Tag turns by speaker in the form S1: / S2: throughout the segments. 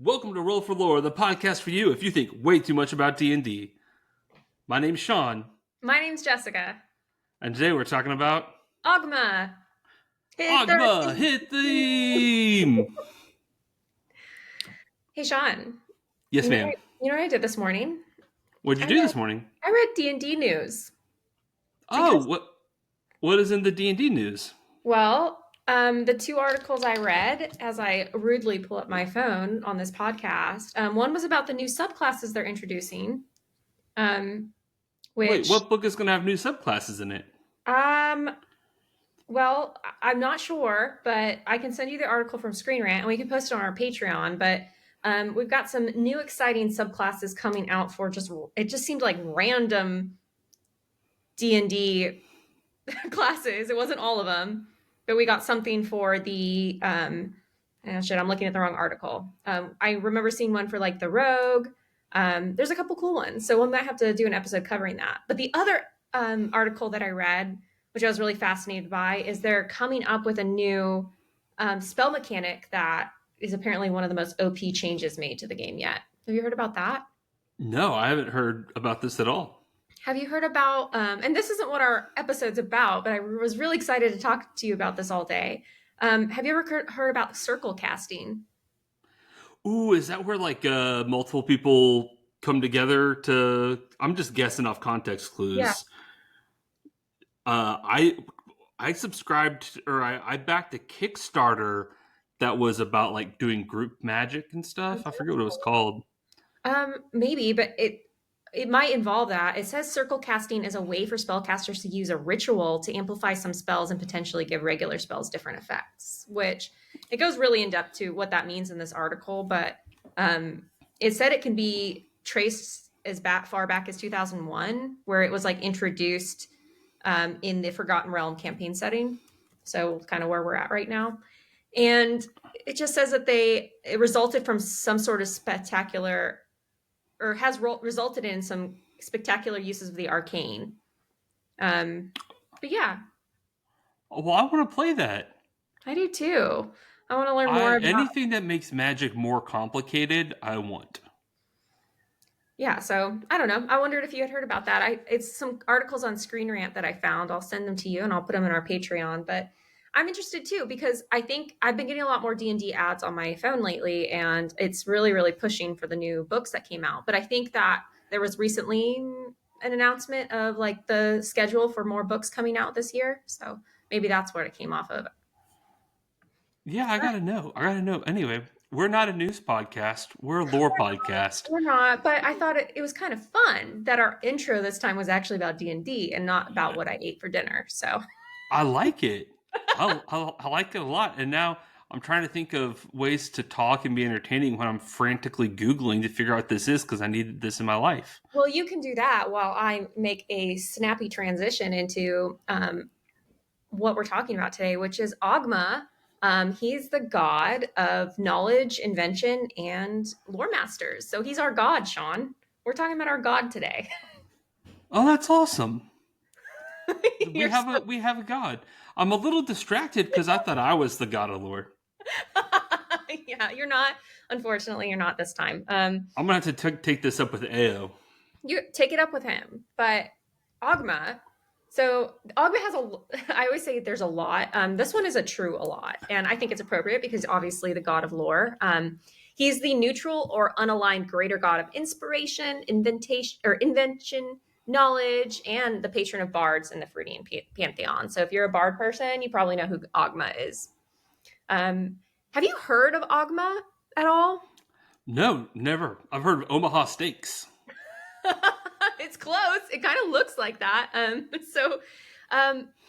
S1: Welcome to Roll for Lore, the podcast for you if you think way too much about D&D. My name's Sean.
S2: My name's Jessica.
S1: And today we're talking about...
S2: Ogmah!
S1: Ogmah! Hit theme!
S2: Hey, Sean.
S1: Yes, ma'am.
S2: You know what I did this morning?
S1: What'd you do this morning?
S2: I read D&D news.
S1: Oh, what is in the D&D news?
S2: Well, the two articles I read as I rudely pull up my phone on this podcast, one was about the new subclasses they're introducing.
S1: Wait, what book is going to have new subclasses in it?
S2: Well, I'm not sure, but I can send you the article from Screen Rant and we can post it on our Patreon. But we've got some new exciting subclasses coming out for it just seemed like random D&D classes. It wasn't all of them, but we got something for the, I'm looking at the wrong article. I remember seeing one for like the rogue. There's a couple cool ones. So we might have to do an episode covering that. But the other article that I read, which I was really fascinated by, is they're coming up with a new spell mechanic that is apparently one of the most OP changes made to the game yet. Have you heard about that?
S1: No, I haven't heard about this at all.
S2: Have you heard about, and this isn't what our episode's about, but I was really excited to talk to you about this all day. Have you ever heard about circle casting?
S1: Ooh, is that where like multiple people come together to... I'm just guessing off context clues. Yeah. I subscribed, or I backed a Kickstarter that was about like doing group magic and stuff. I forget what it was called.
S2: Maybe, but it might involve that. It says circle casting is a way for spellcasters to use a ritual to amplify some spells and potentially give regular spells different effects, which it goes really in depth to what that means in this article. But it said it can be traced as far back as 2001, where it was like introduced in the Forgotten Realm campaign setting. So kind of where we're at right now. And it just says that it resulted from some sort of spectacular, or has resulted in some spectacular uses of the arcane. But yeah.
S1: Well, I want to play that.
S2: I do too. I want to learn more about
S1: anything that makes magic more complicated. I want.
S2: Yeah, so I don't know. I wondered if you had heard about that. It's some articles on Screen Rant that I found. I'll send them to you and I'll put them in our Patreon. But I'm interested too, because I think I've been getting a lot more D&D ads on my phone lately, and it's really, really pushing for the new books that came out. But I think that there was recently an announcement of like the schedule for more books coming out this year. So maybe that's where it came off of.
S1: Yeah, I gotta know. Anyway, we're not a news podcast. We're a lore podcast.
S2: We're not, but I thought it was kind of fun that our intro this time was actually about D&D and not about what I ate for dinner. So
S1: I like it. I like it a lot. And now I'm trying to think of ways to talk and be entertaining when I'm frantically Googling to figure out what this is, because I needed this in my life.
S2: Well, you can do that while I make a snappy transition into what we're talking about today, which is Ogmah. He's the god of knowledge, invention, and lore masters. So he's our god, Sean. We're talking about our god today.
S1: Oh, that's awesome. we have a god. I'm a little distracted because I thought I was the god of lore.
S2: Yeah, you're not. Unfortunately, you're not this time.
S1: I'm gonna have to take this up with Ao.
S2: You take it up with him, but Ogmah. So Ogmah has I always say there's a lot. This one is a true a lot, and I think it's appropriate because obviously the god of lore. He's the neutral or unaligned greater god of inspiration, invention, knowledge, and the patron of bards in the Freudian pantheon. So if you're a bard person, you probably know who Ogmah is. Have you heard of Ogmah at all?
S1: No, never. I've heard of Omaha steaks.
S2: It's close. It kind of looks like that.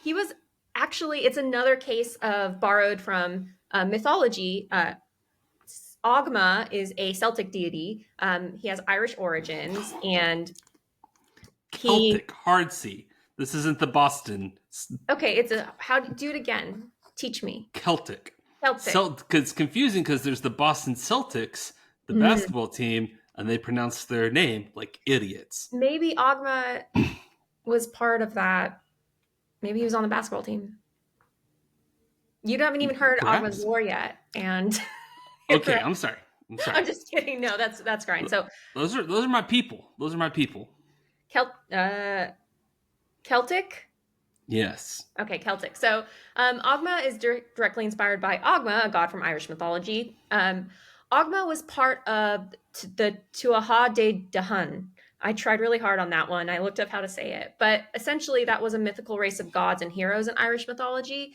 S2: He was actually, it's another case of borrowed from mythology. Ogmah is a Celtic deity. He has Irish origins, and
S1: Celtic, hard C. This isn't the Boston.
S2: Okay, do it again. Teach me.
S1: Celtic. It's confusing because there's the Boston Celtics, the basketball team, and they pronounce their name like idiots.
S2: Maybe Ogmah was part of that. Maybe he was on the basketball team. You haven't even heard Ogmah's lore yet, and
S1: okay, I'm sorry. I'm
S2: I'm
S1: sorry.
S2: just kidding. No, that's great. So
S1: Those are my people. Those are my people.
S2: Celt, Celtic.
S1: Yes.
S2: Okay, Celtic. So Ogma is directly inspired by Ogma, a god from Irish mythology. Ogma was part of the Tuatha De Danann. I tried really hard on that one. I looked up how to say it. But essentially, that was a mythical race of gods and heroes in Irish mythology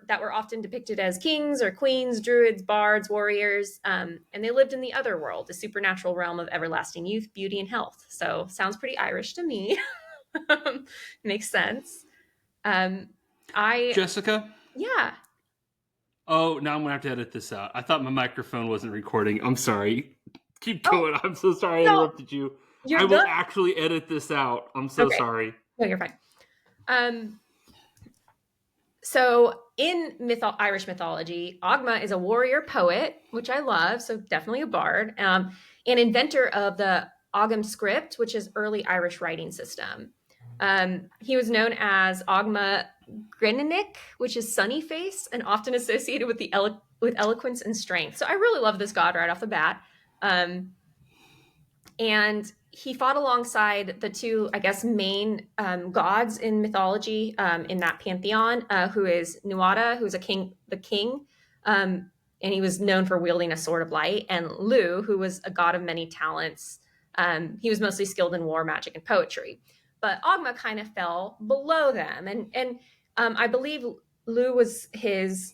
S2: that were often depicted as kings or queens, druids, bards, warriors. And they lived in the other world, the supernatural realm of everlasting youth, beauty, and health. So sounds pretty Irish to me. Makes sense. Um, I
S1: Jessica.
S2: yeah.
S1: Oh, now I'm gonna have to edit this out. I thought my microphone wasn't recording. I'm sorry. Keep
S2: Oh
S1: going. I'm so sorry I
S2: no,
S1: interrupted you.
S2: you're
S1: I will
S2: good.
S1: actually edit this out. I'm so
S2: Okay,
S1: sorry.
S2: no, you're fine. Um, so in Irish mythology, Ogma is a warrior poet, which I love. So definitely a bard, and inventor of the Ogham script, which is early Irish writing system. He was known as Ogma Greninic, which is sunny face, and often associated with with eloquence and strength. So I really love this god right off the bat. Um, and he fought alongside the two, I guess, main gods in mythology in that pantheon, who is Nuada, who's the king, and he was known for wielding a sword of light, and Lu, who was a god of many talents. He was mostly skilled in war, magic, and poetry. But Ogma kind of fell below them, and I believe Lu was his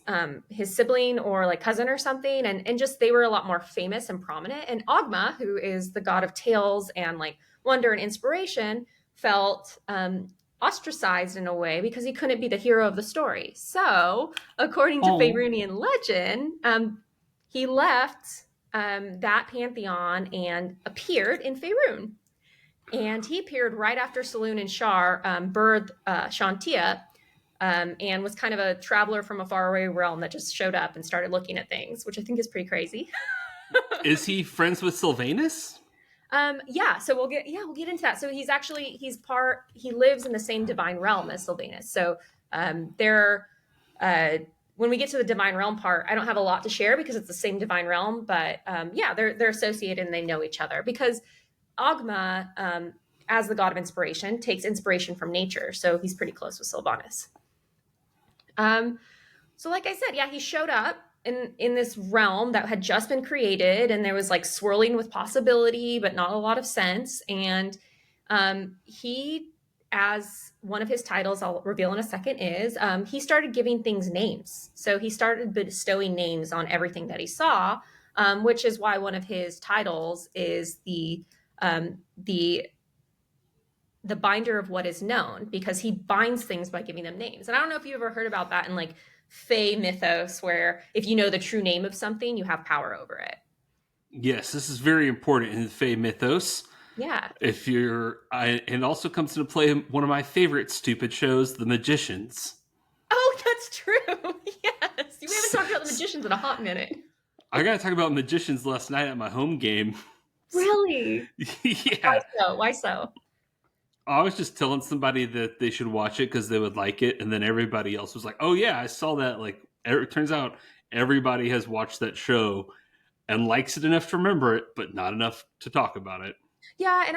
S2: sibling or like cousin or something, and just they were a lot more famous and prominent. And Ogma, who is the god of tales and like wonder and inspiration, felt ostracized in a way because he couldn't be the hero of the story. So, according to
S1: Oh.
S2: Faerunian legend, he left that pantheon and appeared in Faerun. And he appeared right after Saloon and Shar birthed Shantia, and was kind of a traveler from a faraway realm that just showed up and started looking at things, which I think is pretty crazy.
S1: Is he friends with Sylvanus?
S2: Yeah, so we'll get into that. So he lives in the same divine realm as Sylvanus. So they're when we get to the divine realm part, I don't have a lot to share because it's the same divine realm, but yeah, they're associated and they know each other because Ogma, as the god of inspiration, takes inspiration from nature. So he's pretty close with Sylvanus. So like I said, yeah, he showed up in this realm that had just been created, and there was like swirling with possibility, but not a lot of sense. And he, as one of his titles, I'll reveal in a second, is he started giving things names. So he started bestowing names on everything that he saw, which is why one of his titles is the binder of what is known, because he binds things by giving them names. And I don't know if you ever heard about that in like Fey mythos, where if you know the true name of something, you have power over it.
S1: Yes, this is very important in the Fey mythos.
S2: Yeah.
S1: If you're, it also comes into play in one of my favorite stupid shows, The Magicians.
S2: Oh, that's true. Yes. We haven't talked about the magicians in a hot minute.
S1: I got to talk about Magicians last night at my home game.
S2: Really? Why
S1: Yeah.
S2: so? Why so?
S1: I was just telling somebody that they should watch it because they would like it, and then everybody else was like, "Oh yeah, I saw that." Like, it turns out everybody has watched that show and likes it enough to remember it, but not enough to talk about it.
S2: Yeah, and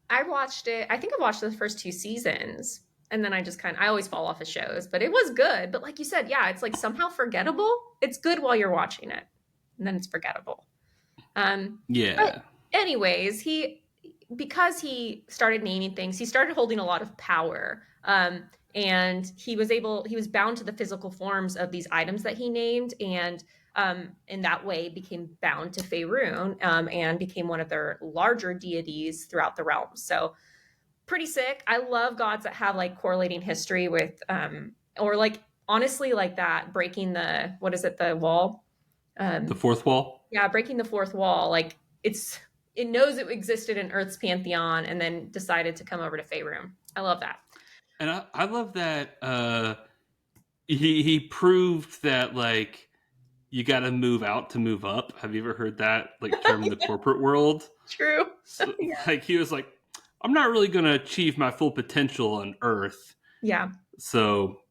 S2: I watched it. I think I watched the first two seasons, and then I always fall off of shows, but it was good. But like you said, yeah, it's like somehow forgettable. It's good while you're watching it, and then it's forgettable. But
S1: Yeah.
S2: anyways, because he started naming things, he started holding a lot of power. And he was bound to the physical forms of these items that he named, and in that way became bound to Faerun, and became one of their larger deities throughout the realm. So pretty sick. I love gods that have like correlating history with, or like honestly, like that breaking the what is it, the wall?
S1: The
S2: Um,
S1: fourth wall.
S2: yeah, breaking the fourth wall. Like it knows it existed in Earth's pantheon and then decided to come over to Faerun. I love that.
S1: And I love that he proved that like you got to move out to move up. Have you ever heard that like term in the corporate world?
S2: True.
S1: So, like he was like, I'm not really going to achieve my full potential on Earth.
S2: Yeah.
S1: So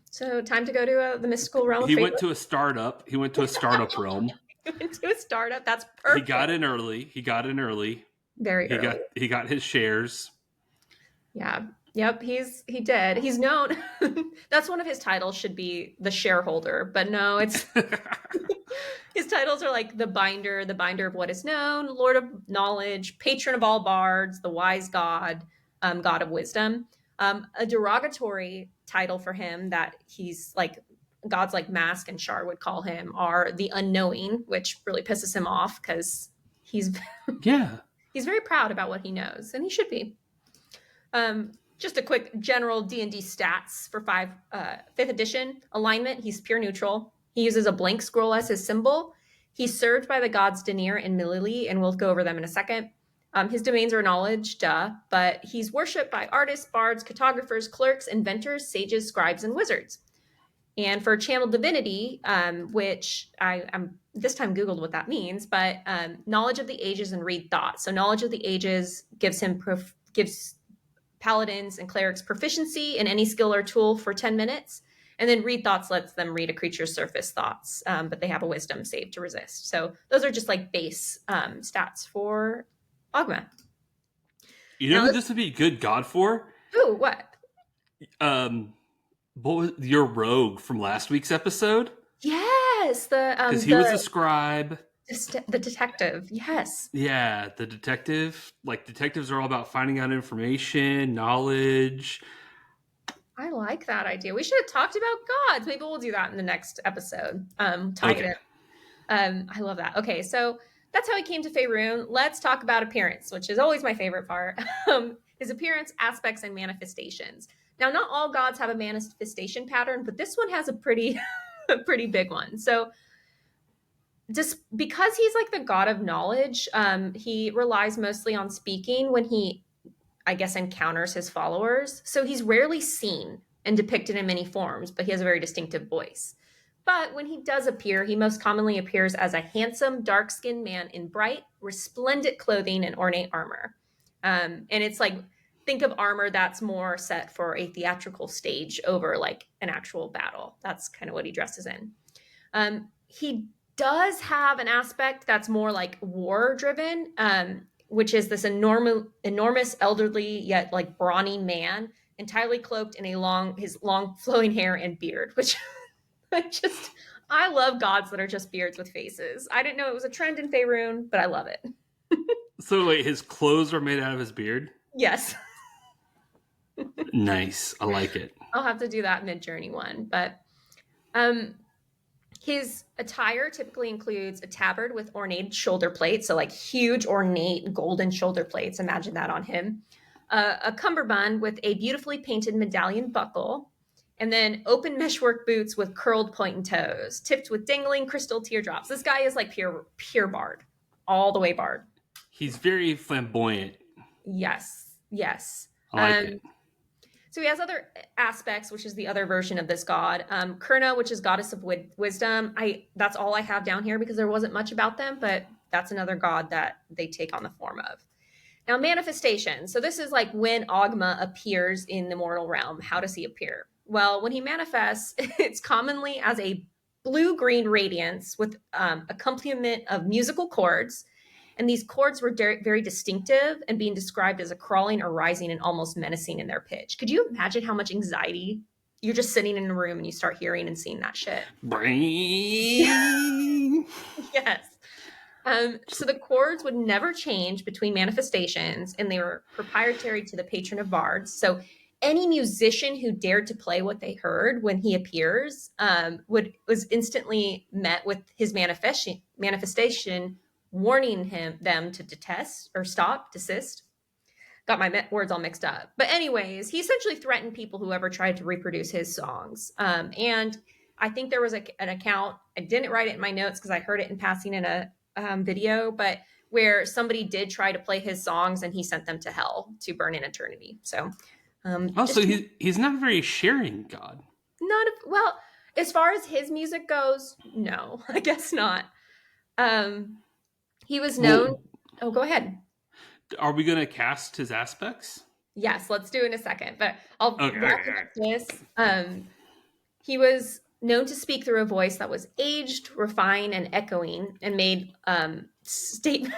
S2: So time to go to the mystical realm of
S1: he went
S2: Faerun.
S1: to a startup. He went to a startup realm.
S2: into a startup. That's
S1: He
S2: perfect.
S1: got in early. He got in early.
S2: Very
S1: He got
S2: early.
S1: he got his shares.
S2: Yeah. Yep. He did. He's known. That's one of his titles should be the shareholder, but no, it's his titles are like the binder of what is known, Lord of knowledge, patron of all bards, the wise God, God of wisdom. A derogatory title for him that he's like gods like Mask and Shar would call him are the unknowing, which really pisses him off because he's
S1: Yeah.
S2: he's very proud about what he knows, and he should be. Just a quick general D&D stats for fifth edition alignment. He's pure neutral. He uses a blank scroll as his symbol. He's served by the gods Denir and Milili, and we'll go over them in a second. His domains are knowledge, but he's worshipped by artists, bards, cartographers, clerks, inventors, sages, scribes, and wizards. And for channel divinity, which I'm this time Googled what that means, but knowledge of the ages and read thoughts. So knowledge of the ages gives paladins and clerics proficiency in any skill or tool for 10 minutes. And then read thoughts lets them read a creature's surface thoughts, but they have a wisdom save to resist. So those are just like base stats for Ogma.
S1: You know
S2: Now,
S1: who this would be a good god for?
S2: ooh, what?
S1: Um, what was your rogue from last week's episode?
S2: Yes,
S1: Because he was a scribe.
S2: the detective. Yes,
S1: Yeah, the detective. Like detectives are all about finding out information, knowledge.
S2: I like that idea. We should have talked about gods. Maybe we'll do that in the next episode. Tie it
S1: Okay.
S2: in. I love that. Okay, so that's how he came to Faerun. Let's talk about appearance, which is always my favorite part. His appearance, aspects, and manifestations. Now, not all gods have a manifestation pattern, but this one has a pretty, a pretty big one. So, just because he's like the god of knowledge, he relies mostly on speaking when he, I guess, encounters his followers. So he's rarely seen and depicted in many forms, but he has a very distinctive voice. But when he does appear, he most commonly appears as a handsome, dark skinned man in bright, resplendent clothing and ornate armor. And it's like, think of armor that's more set for a theatrical stage over like an actual battle. That's kind of what he dresses in. He does have an aspect that's more like war driven, which is this enormous, elderly yet like brawny man, entirely cloaked in his long flowing hair and beard, which I love gods that are just beards with faces. I didn't know it was a trend in Faerun, but I love it.
S1: So wait, his clothes are made out of his beard?
S2: Yes,
S1: Nice. I like it.
S2: I'll have to do that mid-journey one. But um, his attire typically includes a tabard with ornate shoulder plates, so like huge ornate golden shoulder plates. Imagine that on him. A cummerbund with a beautifully painted medallion buckle, and then open meshwork boots with curled pointed toes, tipped with dangling crystal teardrops. This guy is like pure bard, all the way bard.
S1: He's very flamboyant.
S2: Yes, yes.
S1: I like it.
S2: So he has other aspects, which is the other version of this god. Kurna, which is goddess of wisdom. That's all I have down here because there wasn't much about them, but that's another god that they take on the form of. Now, manifestation. So this is like when Ogma appears in the mortal realm. How does he appear? Well, when he manifests, it's commonly as a blue-green radiance with accompaniment of musical chords. And these chords were very distinctive and being described as a crawling or rising and almost menacing in their pitch. Could you imagine how much anxiety you're just sitting in a room and you start hearing and seeing that shit? Yes. So the chords would never change between manifestations, and they were proprietary to the patron of bards. So any musician who dared to play what they heard when he appears was instantly met with his manifestation warning them to detest or stop, desist. Got my words all mixed up. But anyways, he essentially threatened people who ever tried to reproduce his songs. And I think there was an account, I didn't write it in my notes because I heard it in passing in a video, but where somebody did try to play his songs and he sent them to hell to burn in eternity. So
S1: Also, he's not a very sharing god.
S2: well, as far as his music goes, no, I guess not. He was known.
S1: Well,
S2: Oh, go ahead.
S1: are we going to cast his aspects?
S2: Yes, let's do it in a second. But I'll
S1: Okay,
S2: wrap
S1: okay.
S2: up this. He was known to speak through a voice that was aged, refined, and echoing, and made statement.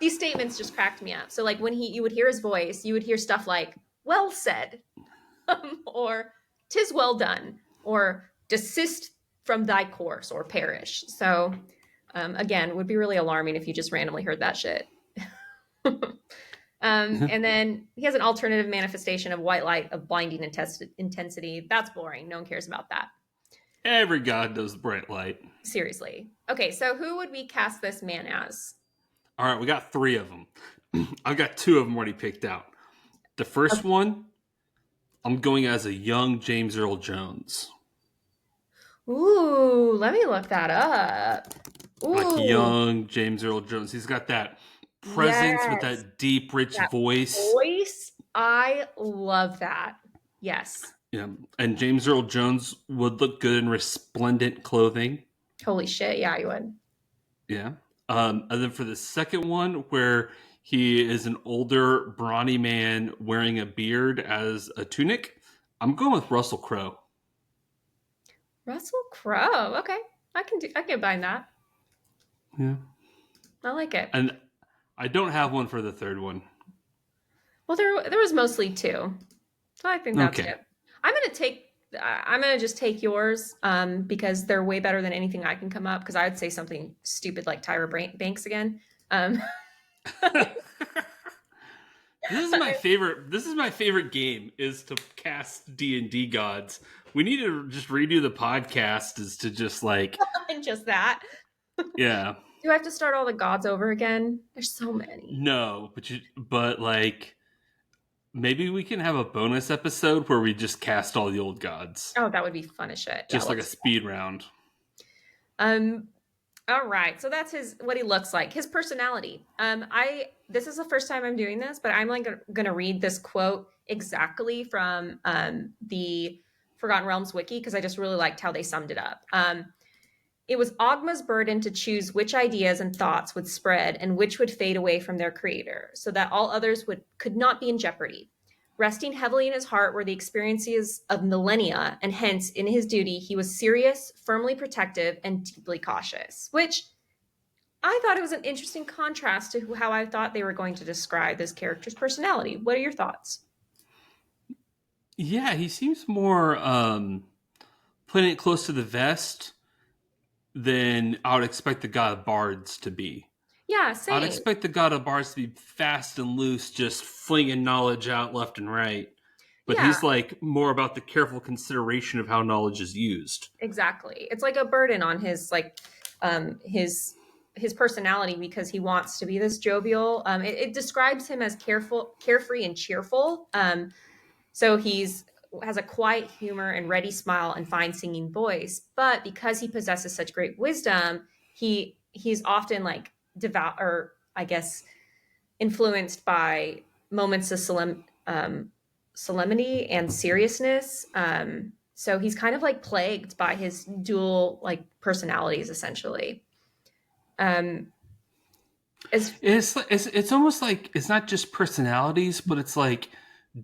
S2: These statements just cracked me up. So, like when you would hear his voice, you would hear stuff like "well said," or "'tis well done," or "desist from thy course," or "perish." So, again, it would be really alarming if you just randomly heard that shit. And then he has an alternative manifestation of white light of blinding intensity. That's boring. No one cares about that.
S1: Every god does bright light.
S2: Seriously. Okay, so who would we cast this man as?
S1: All right, we got 3 of them. I've got 2 of them already picked out. The first one, I'm going as a young James Earl Jones.
S2: Ooh, let me look that up.
S1: Like
S2: Ooh,
S1: young James Earl Jones. He's got that presence with
S2: yes.
S1: that deep, rich
S2: That
S1: voice.
S2: voice, I love that. Yes.
S1: Yeah. And James Earl Jones would look good in resplendent clothing.
S2: Holy shit, yeah, you would.
S1: Yeah. And then for the second one, where he is an older, brawny man wearing a beard as a tunic, I'm going with Russell Crowe.
S2: Russell Crowe. Okay. I can bind that.
S1: Yeah.
S2: I like it.
S1: And I don't have one for the third one.
S2: Well, there was mostly 2. So I think that's
S1: Okay.
S2: good. I'm gonna just take yours because they're way better than anything I can come up. Because I would say something stupid like Tyra Banks again. Um,
S1: This is my favorite. This is my favorite game. Is to cast D&D gods. We need to just redo the podcast. Is to just like,
S2: and just that.
S1: yeah,
S2: Do I have to start all the gods over again? There's so many.
S1: no, but like, maybe we can have a bonus episode where we just cast all the old gods,
S2: Oh, that would be fun as shit. Yeah,
S1: just like a
S2: let's.
S1: speed round.
S2: Um. All right. So that's his what he looks like. His personality. I this is the first time I'm doing this, but I'm like gonna read this quote exactly from the Forgotten Realms wiki because I just really liked how they summed it up. It was Ogma's burden to choose which ideas and thoughts would spread and which would fade away from their creator, so that all others could not be in jeopardy. Resting heavily in his heart were the experiences of millennia, and hence, in his duty, he was serious, firmly protective, and deeply cautious. Which I thought it was an interesting contrast to how I thought they were going to describe this character's personality. What are your thoughts?
S1: Yeah, he seems more putting it close to the vest than I would expect the god of bards to be.
S2: Yeah,
S1: I'd
S2: same.
S1: expect the god of bards to be fast and loose, just flinging knowledge out left and right. But
S2: Yeah,
S1: he's like more about the careful consideration of how knowledge is used.
S2: exactly. It's like a burden on his his personality because he wants to be this jovial. It describes him as carefree, and cheerful. So he's has a quiet humor and ready smile and fine singing voice. But because he possesses such great wisdom, he's often like devout, or I guess influenced by moments of solemnity and seriousness. So he's kind of like plagued by his dual like personalities, essentially. Um, as
S1: It's almost like it's not just personalities, but it's like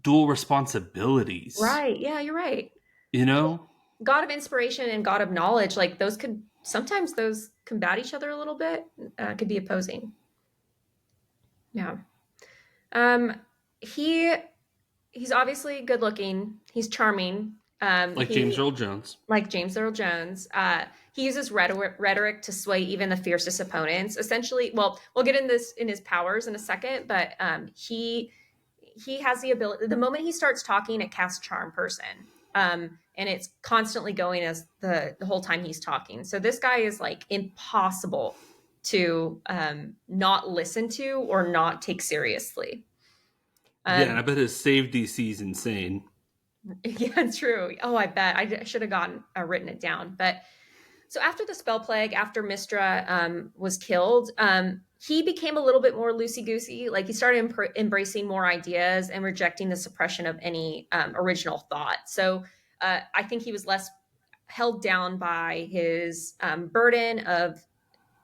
S1: dual responsibilities.
S2: right, yeah, you're right.
S1: You know?
S2: God of inspiration and God of knowledge, like those could sometimes those combat each other a little bit. Could be opposing. Yeah. Um, he he's obviously good looking. He's charming.
S1: Like James
S2: He
S1: Earl Jones.
S2: like James Earl Jones. He uses rhetoric to sway even the fiercest opponents. Essentially, well, we'll get in this in his powers in a second, but he has the ability. The moment he starts talking, it casts charm person, and it's constantly going as the whole time he's talking. So this guy is like impossible to not listen to or not take seriously.
S1: Yeah, and
S2: Um,
S1: I bet his save DC is insane.
S2: yeah, true. Oh, I bet I should have gotten written it down. But so after the spell plague, after Mistra was killed, he became a little bit more loosey goosey. Like he started embracing more ideas and rejecting the suppression of any original thought. So I think he was less held down by his burden of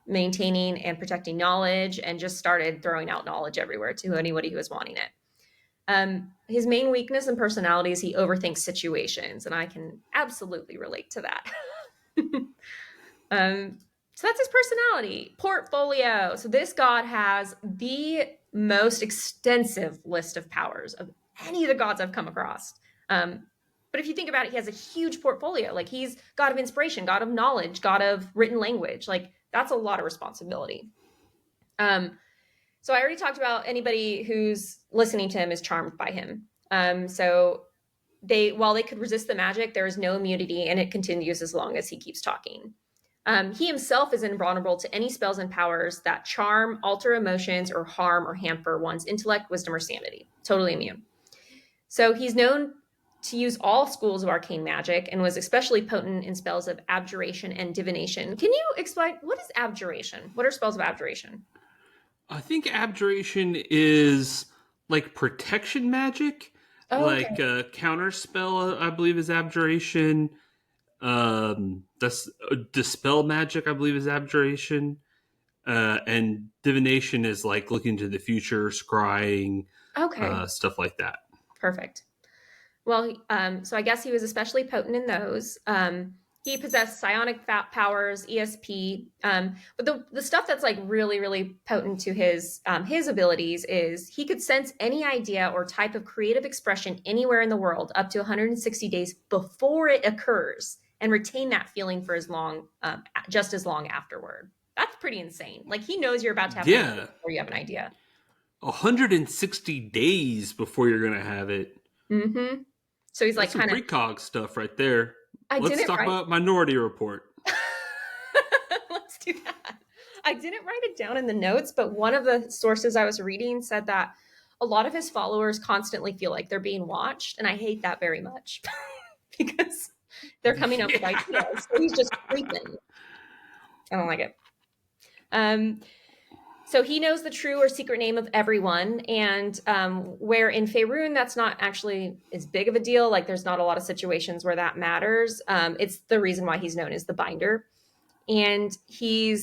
S2: maintaining and protecting knowledge, and just started throwing out knowledge everywhere to anybody who was wanting it. His main weakness and personality is he overthinks situations, and I can absolutely relate to that. um, so that's his personality. Portfolio. So this god has the most extensive list of powers of any of the gods I've come across. But if you think about it, he has a huge portfolio. Like he's god of inspiration, god of knowledge, god of written language. Like that's a lot of responsibility. So I already talked about anybody who's listening to him is charmed by him. So while they could resist the magic, there is no immunity, and it continues as long as he keeps talking. He himself is invulnerable to any spells and powers that charm, alter emotions, or harm or hamper one's intellect, wisdom, or sanity. Totally immune. So he's known to use all schools of arcane magic and was especially potent in spells of abjuration and divination. Can you explain what is abjuration? What are spells of abjuration?
S1: I think abjuration is like protection magic,
S2: Oh,
S1: like
S2: okay.
S1: counter spell. I believe is abjuration. That's dispel magic. I believe is abjuration, and divination is like looking to the future, scrying,
S2: Okay.
S1: stuff like that.
S2: Perfect. Well, so I guess he was especially potent in those. He possessed psionic powers, ESP, but the stuff that's like really really potent to his abilities is he could sense any idea or type of creative expression anywhere in the world up to 160 days before it occurs, and retain that feeling for as long, just as long afterward. That's pretty insane. Like he knows you're about to have an idea
S1: Yeah,
S2: before you have an idea.
S1: 160 days before you're gonna have it.
S2: Mm-hmm. So he's
S1: That's
S2: like
S1: some
S2: kind of.
S1: precog stuff right there.
S2: I
S1: Let's
S2: didn't
S1: talk
S2: write.
S1: about Minority Report.
S2: Let's do that. I didn't write it down in the notes, but one of the sources I was reading said that a lot of his followers constantly feel like they're being watched, and I hate that very much because they're coming up with
S1: Yeah.
S2: ideas. So he's just creeping. I don't like it. Um, so he knows the true or secret name of everyone, and where in Faerun that's not actually as big of a deal. Like there's not a lot of situations where that matters. It's the reason why he's known as the Binder. And he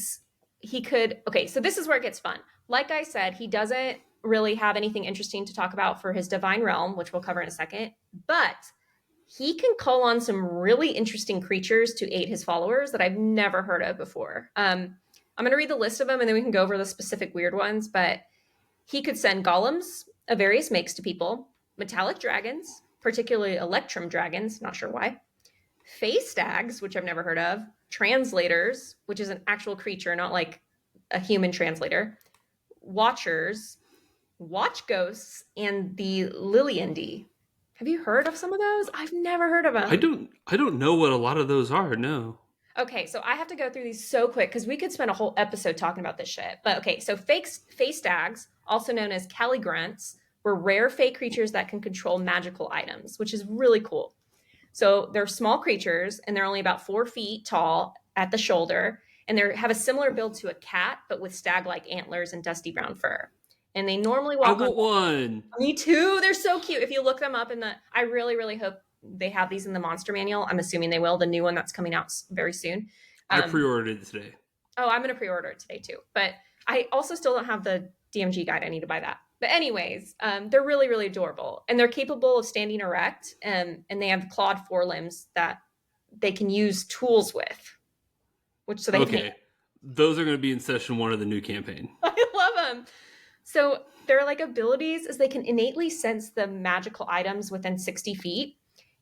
S2: could, okay, so this is where it gets fun. Like I said, he doesn't really have anything interesting to talk about for his divine realm, which we'll cover in a second, but he can call on some really interesting creatures to aid his followers that I've never heard of before. I'm going to read the list of them and then we can go over the specific weird ones, but he could send golems of various makes to people, metallic dragons, particularly electrum dragons, not sure why, face stags, which I've never heard of, translators, which is an actual creature, not like a human translator, watchers, watch ghosts, and the Liliandi. Have you heard of some of those? I've never heard of
S1: I
S2: them.
S1: don't I don't know what a lot of those are. No.
S2: Okay, so I have to go through these so quick because we could spend a whole episode talking about this shit. But okay, so face stags, also known as Caligrants, were rare fey creatures that can control magical items, which is really cool. So they're small creatures and they're only about 4 feet tall at the shoulder. And they have a similar build to a cat, but with stag like antlers and dusty brown fur. And they normally
S1: I
S2: walk on.
S1: want one.
S2: Me too. They're so cute. If you look them up in the, I really, really hope they have these in the monster manual. I'm assuming they will, the new one that's coming out very soon.
S1: I
S2: Um,
S1: pre-ordered it today.
S2: oh, I'm going to pre order it today too. But I also still don't have the DMG guide. I need to buy that. But anyways, they're really, really adorable, and they're capable of standing erect, and they have clawed forelimbs that they can use tools with, which so they can.
S1: Okay. Those are going to be in session 1 of the new campaign.
S2: I love them. So their like abilities is they can innately sense the magical items within 60 feet,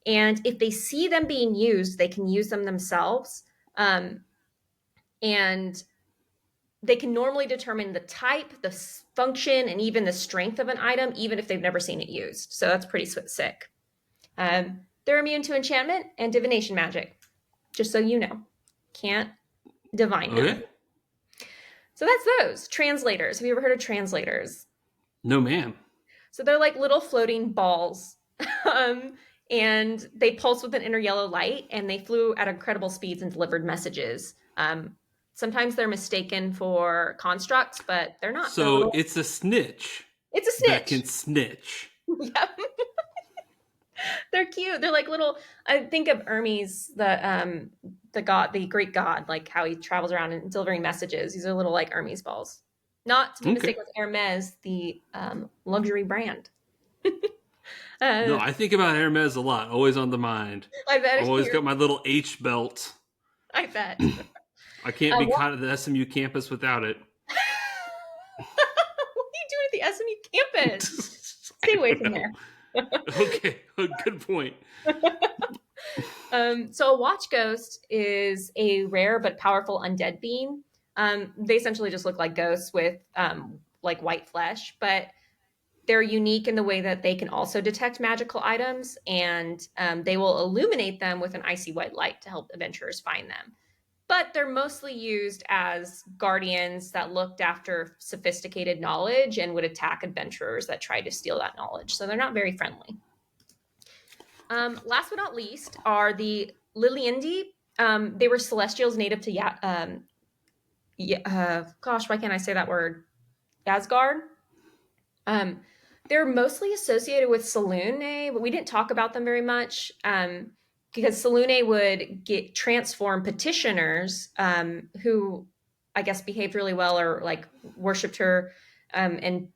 S2: and if they see them being used, they can use them themselves, and they can normally determine the type, the function, and even the strength of an item, even if they've never seen it used. So that's pretty sick. They're immune to enchantment and divination magic, just so you know. Can't divine them.
S1: Okay.
S2: So that's those. Translators. Have you ever heard of translators?
S1: No, ma'am.
S2: So they're like little floating balls. um, and they pulse with an inner yellow light, and they flew at incredible speeds and delivered messages. Sometimes they're mistaken for constructs, but they're not. They're
S1: So
S2: little.
S1: it's a snitch
S2: It's a
S1: that can
S2: snitch.
S1: snitch.
S2: Yep. They're cute. They're like little. I think of Hermes, the god, the Greek god, like how he travels around and delivering messages. These are little like Hermes balls, not to be
S1: Okay.
S2: mistaken with Hermes, the luxury brand.
S1: No,
S2: uh,
S1: I think about Hermes a lot. Always on the mind.
S2: I bet
S1: I've
S2: if
S1: always
S2: you're
S1: got my little H belt.
S2: I bet.
S1: I can't be
S2: What
S1: caught at the SMU campus without it.
S2: are you doing at the SMU campus?
S1: I
S2: Stay away
S1: don't
S2: from
S1: know.
S2: there.
S1: Okay, good point.
S2: So a watch ghost is a rare but powerful undead being. They essentially just look like ghosts with like white flesh, but they're unique in the way that they can also detect magical items, and they will illuminate them with an icy white light to help adventurers find them. But they're mostly used as guardians that looked after sophisticated knowledge and would attack adventurers that tried to steal that knowledge. So they're not very friendly. Last but not least are the Liliindi. They were celestials native to gosh, why can't I say that word? Asgard. Um, they're mostly associated with Selûne, but we didn't talk about them very much because Selûne would get transform petitioners who, I guess, behaved really well or like worshipped her and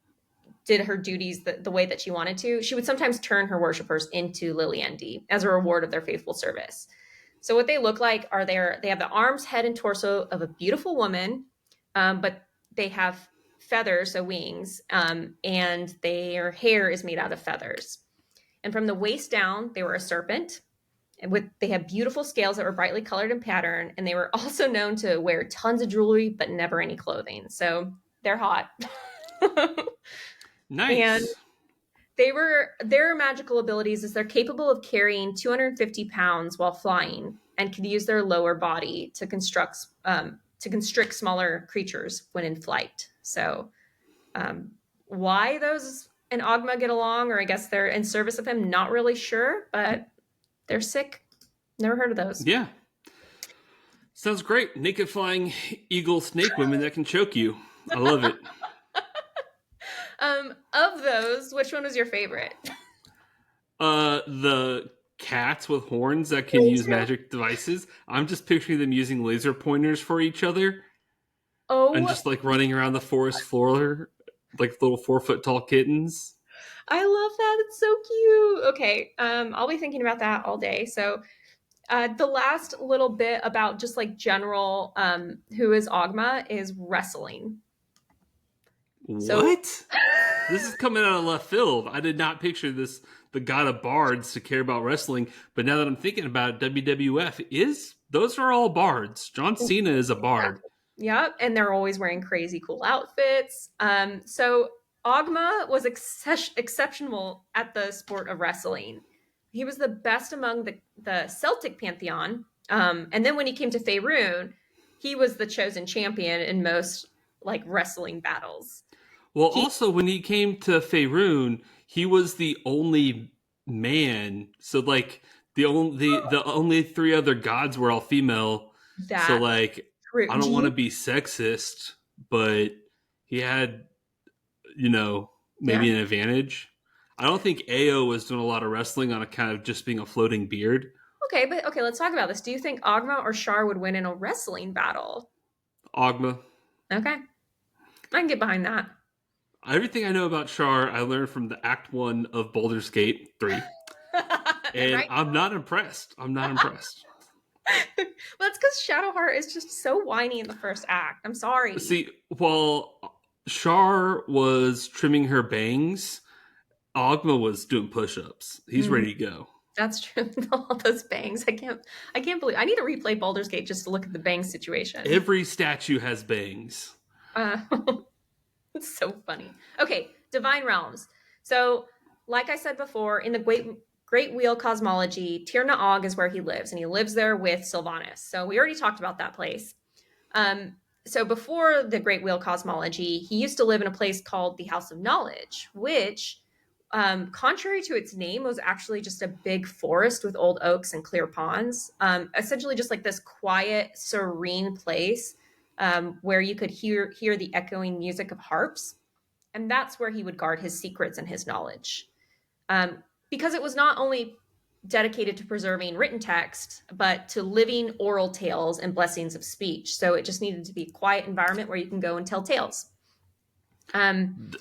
S2: did her duties the way that she wanted to. She would sometimes turn her worshippers into Liliandi as a reward of their faithful service. So what they look like are they have the arms, head, and torso of a beautiful woman, but they have feathers, so wings, and their hair is made out of feathers. And from the waist down, they were a serpent. And they have beautiful scales that were brightly colored in pattern, and they were also known to wear tons of jewelry but never any clothing. So they're hot. And
S1: Nice.
S2: their magical abilities is they're capable of carrying 250 pounds while flying and can use their lower body to constrict smaller creatures when in flight. So why those and Ogma get along, or I guess they're in service of him, not really sure, but they're sick. Never heard of those.
S1: Yeah. Sounds great. Naked flying eagle snake women that can choke you. I love it.
S2: Of those, which one was your favorite?
S1: The cats with horns that can
S2: Me
S1: use
S2: too.
S1: magic devices. I'm just picturing them using laser pointers for each other and
S2: Oh,
S1: just like running around the forest floor like little 4 foot tall kittens.
S2: I love that. It's so cute. Okay, I'll be thinking about that all day. So the last little bit about just like general who is Ogma is wrestling. So
S1: What? This is coming out of left field. I did not picture this the god of bards to care about wrestling, but now that I'm thinking about it, WWF is those are all bards. John Cena is a bard.
S2: exactly. Yep, and they're always wearing crazy cool outfits. So Ogma was exceptional at the sport of wrestling. He was the best among the Celtic pantheon. And then when he came to Faerun, he was the chosen champion in most like wrestling battles.
S1: Well,
S2: He
S1: also when he came to Faerun, he was the only man. So like the only three other gods were all female. So
S2: that
S1: like
S2: true.
S1: I
S2: Do
S1: don't want
S2: you?
S1: to be sexist, but he had you know
S2: Yeah.
S1: maybe an advantage. I don't think Ao was doing a lot of wrestling on account of just being a floating beard.
S2: Okay, but okay, let's talk about this. Do you think Ogma or Shar would win in a wrestling battle?
S1: Ogma.
S2: Okay, I can get behind that.
S1: Everything I know about Char, I learned from the Act One of Baldur's Gate 3, and
S2: Right?
S1: I'm not impressed. I'm not impressed.
S2: Well, that's because Shadowheart is just so whiny in the first act. I'm sorry.
S1: See, while Char was trimming her bangs, Ogma was doing push-ups. He's
S2: Mm,
S1: ready to go.
S2: that's true. All those bangs. I can't believe. I need to replay Baldur's Gate just to look at the bang situation.
S1: Every statue has bangs.
S2: Uh, it's so funny. Okay, Divine Realms. So, like I said before, in the Great Wheel cosmology, Tir na Og is where he lives, and he lives there with Sylvanas. So we already talked about that place. Um, so before the Great Wheel cosmology, he used to live in a place called the House of Knowledge, which, contrary to its name, was actually just a big forest with old oaks and clear ponds. Essentially, just like this quiet, serene place where you could hear the echoing music of harps, and that's where he would guard his secrets and his knowledge. Because it was not only dedicated to preserving written text, but to living oral tales and blessings of speech. So it just needed to be a quiet environment where you can go and tell tales. Um,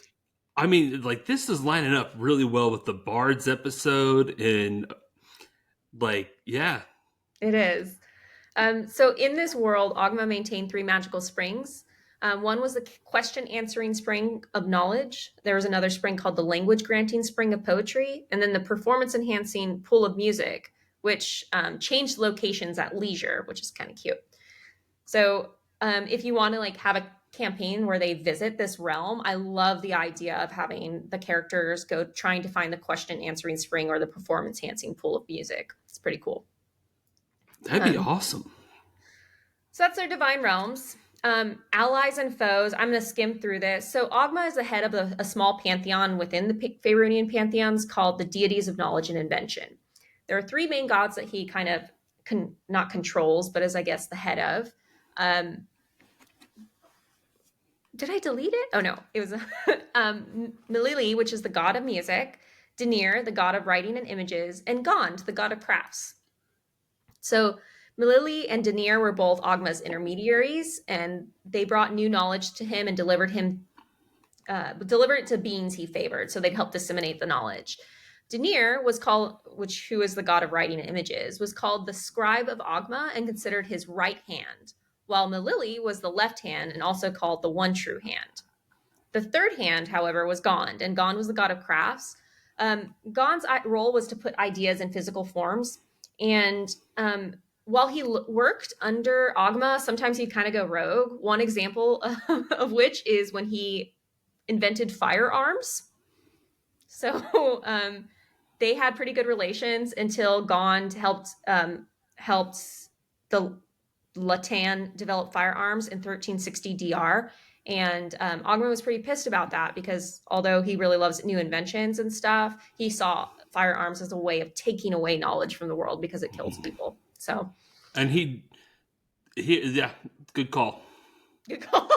S1: I mean, like this is lining up really well with the Bards episode, and like, yeah,
S2: it is. So in this world, Ogma maintained three magical springs. One was the question answering spring of knowledge. There was another spring called the language granting spring of poetry, and then the performance enhancing pool of music, which changed locations at leisure, which is kind of cute. So if you want to like have a campaign where they visit this realm, I love the idea of having the characters go trying to find the question answering spring or the performance enhancing pool of music. It's pretty cool.
S1: That'd be
S2: Um,
S1: awesome.
S2: So that's their divine realms. Allies and foes. I'm going to skim through this. So Ogma is the head of a small pantheon within the Faerunian pantheons called the deities of knowledge and invention. There are three main gods that he kind of not controls, but is I guess the head of. Um, did I delete it? Oh no, it was Milili, which is the god of music, Denir, the god of writing and images, and Gond, the god of crafts. So Milili and Denir were both Ogma's intermediaries, and they brought new knowledge to him and delivered it to beings he favored. So they'd help disseminate the knowledge. Denir was called, who is the god of writing and images, was called the scribe of Ogma and considered his right hand, while Milili was the left hand and also called the one true hand. The third hand, however, was Gond, and Gond was the god of crafts. Gond's role was to put ideas in physical forms, and while he worked under Ogma, sometimes he'd kind of go rogue. One example of which is when he invented firearms. So they had pretty good relations until Gond helped the Latan develop firearms in 1360 DR. And Ogma was pretty pissed about that because although he really loves new inventions and stuff, he saw firearms as a way of taking away knowledge from the world because it kills people. So,
S1: And yeah, good call.
S2: good call.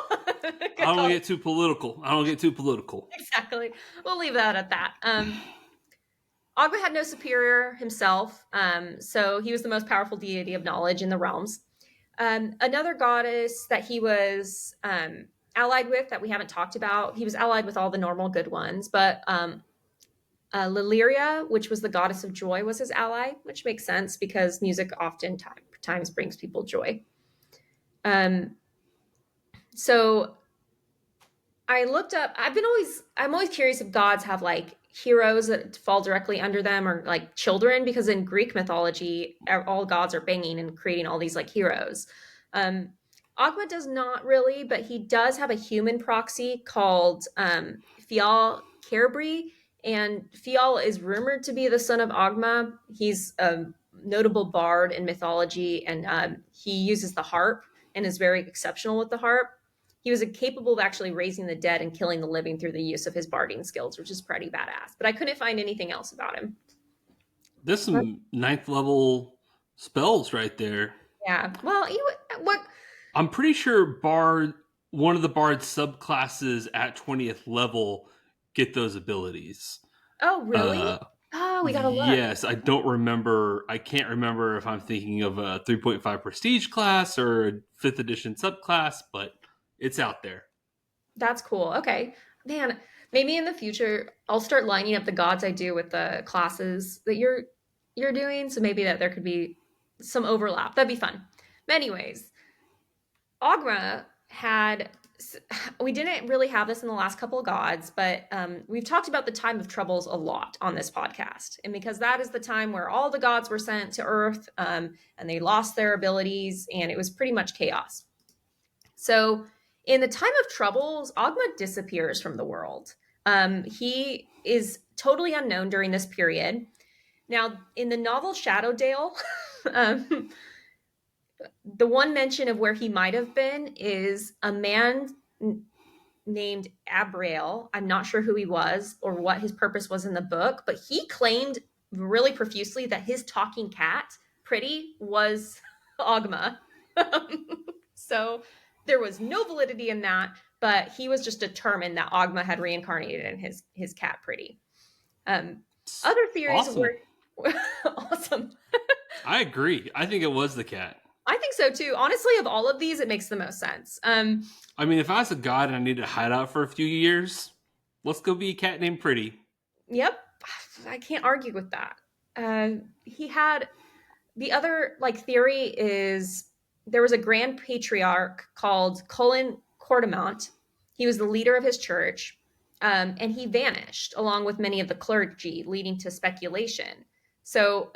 S1: I
S2: Good
S1: don't
S2: call.
S1: get too political. I don't get too political.
S2: Exactly. We'll leave that at that. Ogma had no superior himself, so he was the most powerful deity of knowledge in the realms. Another goddess that he was allied with that we haven't talked about, he was allied with all the normal good ones, but Lilyria, which was the goddess of joy, was his ally, which makes sense because music oftentimes brings people joy. So I looked up. I'm always curious if gods have like heroes that fall directly under them or like children, because in Greek mythology, all gods are banging and creating all these like heroes. Um, Ogma does not really, but he does have a human proxy called Fial Kerbri, and Fial is rumored to be the son of Ogma. He's a notable bard in mythology, and he uses the harp and is very exceptional with the harp. He was capable of actually raising the dead and killing the living through the use of his barding skills, which is pretty badass. But I couldn't find anything else about him.
S1: There's some ninth level spells right there.
S2: Yeah. Well, what?
S1: I'm pretty sure one of the bard subclasses at 20th level get those abilities.
S2: Oh, really?
S1: Uh,
S2: Oh, we gotta look.
S1: yes, I don't remember. I can't remember if I'm thinking of a 3.5 prestige class or a 5th edition subclass, but it's out there.
S2: That's cool. Okay, man. Maybe in the future I'll start lining up the gods I do with the classes that you're doing. So maybe that there could be some overlap. That'd be fun. But anyways, Ogma had, we didn't really have this in the last couple of gods, but we've talked about the time of troubles a lot on this podcast. And because that is the time where all the gods were sent to Earth and they lost their abilities, and it was pretty much chaos. So in the time of troubles, Ogma disappears from the world. He is totally unknown during this period. Now, in the novel Shadowdale, um, the one mention of where he might have been is a man named Abrael. I'm not sure who he was or what his purpose was in the book, but he claimed really profusely that his talking cat, Pretty, was Ogma. So there was no validity in that, but he was just determined that Ogma had reincarnated in his cat Pretty. Other theories
S1: Awesome.
S2: were awesome.
S1: I agree. I think it was the cat.
S2: I think so too. Honestly, of all of these, it makes the most sense.
S1: I mean, if I was a god and I needed to hide out for a few years, let's go be a cat named Pretty.
S2: Yep, I can't argue with that. He had the other like theory is there was a grand patriarch called Cullen Cordamont. He was the leader of his church, and he vanished along with many of the clergy, leading to speculation. So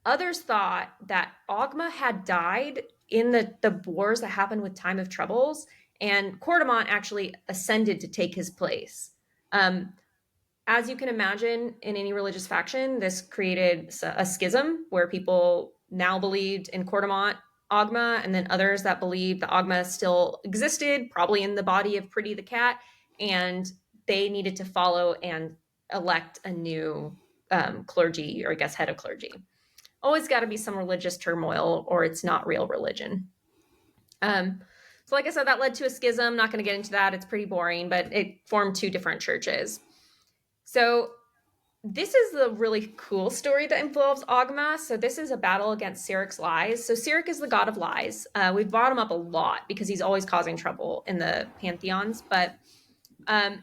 S2: others thought that Ogma had died in the wars that happened with Time of Troubles, and Cordamont actually ascended to take his place. Um, as you can imagine, in any religious faction, this created a schism where people now believed in Cordamont Ogma, and then others that believed the Ogma still existed, probably in the body of Pretty the cat, and they needed to follow and elect a new clergy, or I guess head of clergy. Always got to be some religious turmoil, or it's not real religion. So, like I said, that led to a schism. Not going to get into that; it's pretty boring, but it formed two different churches. So this is the really cool story that involves Ogma. So this is a battle against Siric's lies. So Siric is the god of lies. We've brought him up a lot because he's always causing trouble in the pantheons. But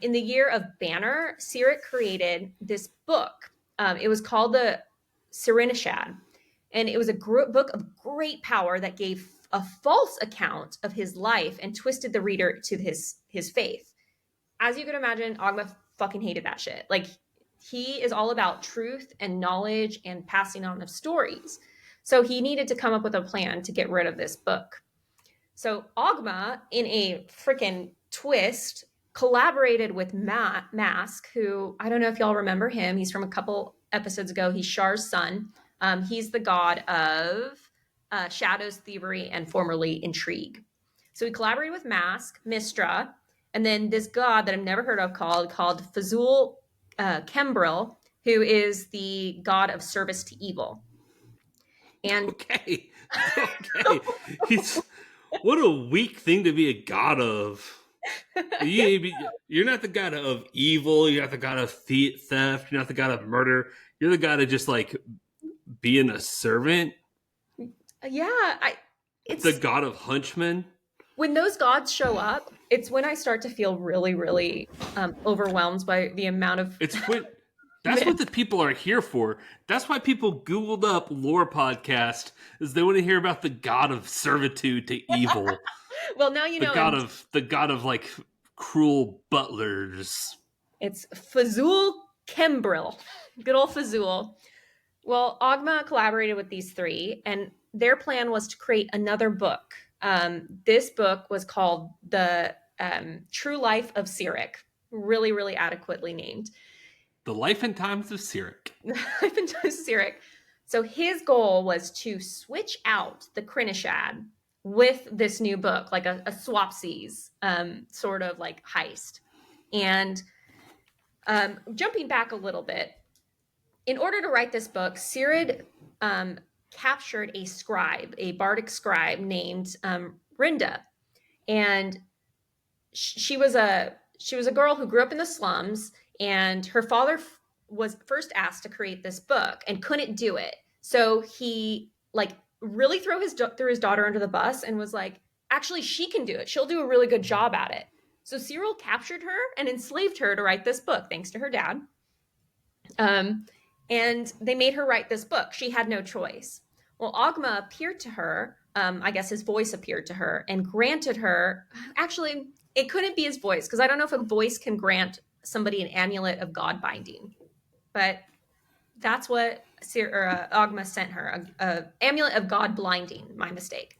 S2: in the year of Banner, Siric created this book. It was called the Cyrenishad, and it was a book of great power that gave a false account of his life and twisted the reader to his faith. As you can imagine, Ogma fucking hated that shit. Like, he is all about truth and knowledge and passing on of stories. So he needed to come up with a plan to get rid of this book. So Ogma, in a freaking twist, collaborated with Mask, who I don't know if y'all remember him. He's from a couple episodes ago. He's Shar's son. He's the god of shadows, thievery, and formerly intrigue. So he collaborated with Mask, Mistra, and then this god that I've never heard of called Fazul Kembril, who is the god of service to evil. And
S1: Okay. Okay. He's what a weak thing to be a god of. You're not the god of evil. You're not the god of theft. You're not the god of murder. You're the god of just like being a servant.
S2: yeah, it's
S1: The god of hunchmen.
S2: when those gods show up, it's when I start to feel really, really overwhelmed by the amount of.
S1: It's when that's what the people are here for. That's why people Googled up lore podcast, is they want to hear about the god of servitude to evil.
S2: Well, now you know.
S1: The god of like cruel butlers.
S2: It's Fazul Kembril. Good old Fazul. Well, Ogma collaborated with these three, and their plan was to create another book. This book was called The True Life of Siric. Really, really adequately named.
S1: The Life and Times of Siric.
S2: Life and Times of Siric. So his goal was to switch out the Crinishad with this new book, like a swapsies sort of like heist. And jumping back a little bit, in order to write this book, Sirid captured a scribe, a bardic scribe named Rinda, and she was a girl who grew up in the slums, and her father was first asked to create this book and couldn't do it. So he like really threw his daughter under the bus and was like, actually, she can do it. She'll do a really good job at it. So Cyril captured her and enslaved her to write this book, thanks to her dad. And they made her write this book. She had no choice. Well, Ogma appeared to her. I guess his voice appeared to her and granted her. Actually, it couldn't be his voice, because I don't know if a voice can grant somebody an amulet of God binding. But that's what Ogma sent her, a amulet of God blinding. My mistake.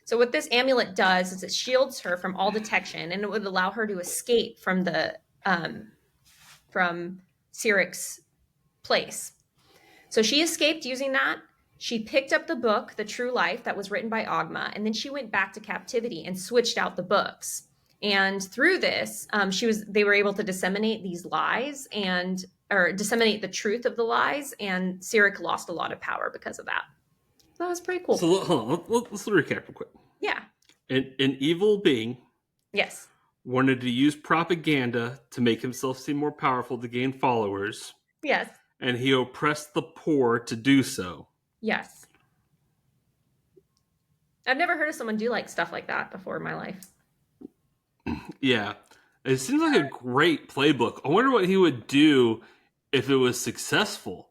S2: So what this amulet does is it shields her from all detection, and it would allow her to escape from the from Siric's place. So she escaped using that. She picked up the book, The True Life, that was written by Ogma, and then she went back to captivity and switched out the books. And through this, they were able to disseminate these lies or disseminate the truth of the lies, and Siric lost a lot of power because of that. That was pretty cool.
S1: So hold on, let's recap real quick.
S2: Yeah.
S1: An evil being.
S2: Yes.
S1: Wanted to use propaganda to make himself seem more powerful to gain followers.
S2: Yes.
S1: And he oppressed the poor to do so.
S2: Yes. I've never heard of someone do like stuff like that before in my life.
S1: Yeah. It seems like a great playbook. I wonder what he would do if it was successful.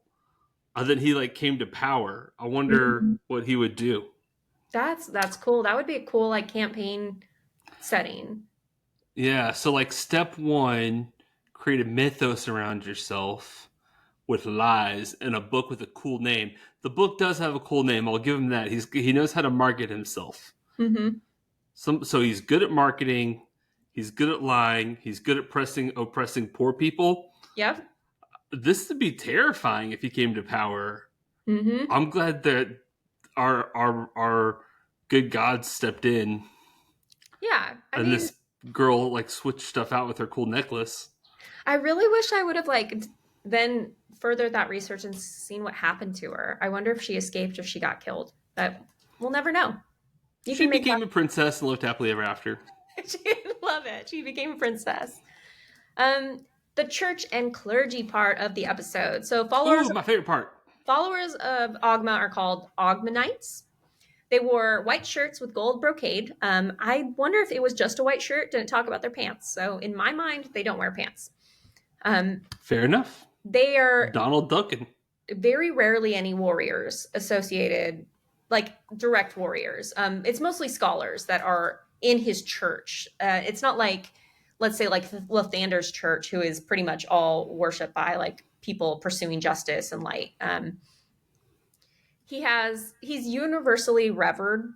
S1: Then he like came to power. I wonder what he would do.
S2: That's cool. That would be a cool like campaign setting.
S1: Yeah, so like step one, create a mythos around yourself with lies and a book with a cool name. The book does have a cool name. I'll give him that. He knows how to market himself.
S2: Mm-hmm.
S1: So he's good at marketing. He's good at lying. He's good at oppressing poor people.
S2: Yep.
S1: This would be terrifying if he came to power.
S2: Mm-hmm.
S1: I'm glad that our good God stepped in
S2: Yeah. I
S1: and
S2: mean,
S1: this girl like switched stuff out with her cool necklace.
S2: I really wish I would have like then furthered that research and seen what happened to her. I wonder if she escaped or if she got killed. But we'll never know. You
S1: She
S2: can make that.
S1: became a princess and lived happily ever after.
S2: She didn't love it. She became a princess. Um, the church and clergy part of the episode. So
S1: Ooh, my favorite part.
S2: followers of Ogma are called Ogmanites. They wore white shirts with gold brocade. I wonder if it was just a white shirt. Didn't talk about their pants. So in my mind, they don't wear pants.
S1: Fair enough.
S2: They are
S1: Donald Duncan.
S2: very rarely any warriors associated, like direct warriors. It's mostly scholars that are in his church. It's not like, let's say, like Lathander's church, who is pretty much all worshipped by like people pursuing justice and light. He's universally revered.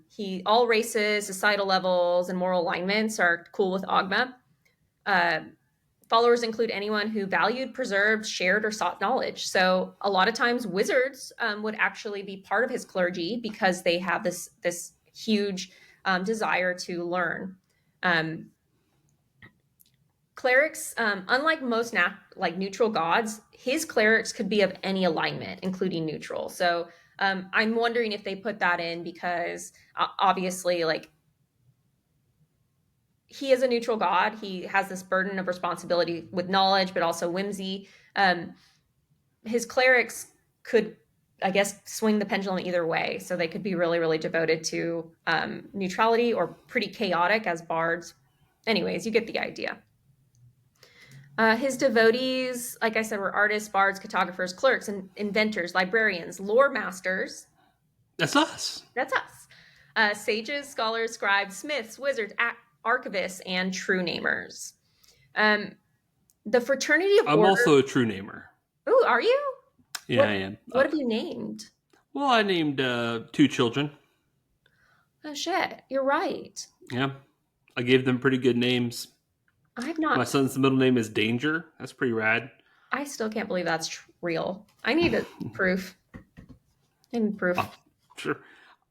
S2: He all races, societal levels, and moral alignments are cool with Ogma. Uh, Followers include anyone who valued, preserved, shared, or sought knowledge. So a lot of times, wizards would actually be part of his clergy because they have this huge desire to learn. Um, Clerics, unlike most like neutral gods, his clerics could be of any alignment, including neutral. So I'm wondering if they put that in because obviously, like he is a neutral god. He has this burden of responsibility with knowledge, but also whimsy. His clerics could, I guess, swing the pendulum either way. So they could be really, really devoted to neutrality or pretty chaotic as bards. Anyways, you get the idea. His devotees, like I said, were artists, bards, cartographers, clerks, and inventors, librarians, lore masters.
S1: That's us.
S2: That's us. Sages, scholars, scribes, smiths, wizards, archivists, and true namers. Um, the fraternity of
S1: I'm
S2: order.
S1: also a true namer.
S2: Ooh, are you?
S1: Yeah, I am.
S2: What have you named?
S1: Well, I named 2 children.
S2: Oh shit, you're right.
S1: Yeah. I gave them pretty good names.
S2: I've
S1: My
S2: not.
S1: son's middle name is Danger. That's pretty rad.
S2: I still can't believe that's real. I need proof. I need proof.
S1: Oh, sure.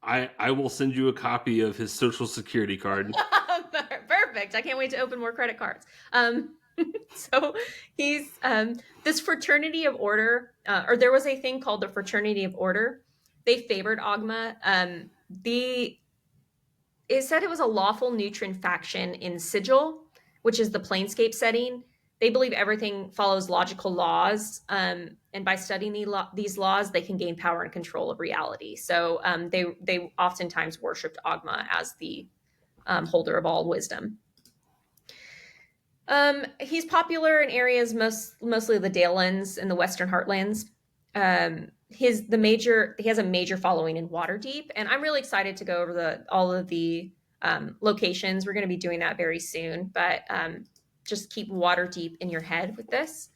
S1: I will send you a copy of his social security card.
S2: Perfect. I can't wait to open more credit cards. So he's this fraternity of order, or there was a thing called the fraternity of order. They favored Ogma. It said it was a lawful neutron faction in Sigil, which is the planescape setting. They believe everything follows logical laws, and by studying these laws, they can gain power and control of reality. So they oftentimes worshipped Ogma as the holder of all wisdom. He's popular in areas mostly the Dalelands and the Western Heartlands. He has a major following in Waterdeep, and I'm really excited to go over all of the locations. We're going to be doing that very soon, but just keep Waterdeep in your head with this,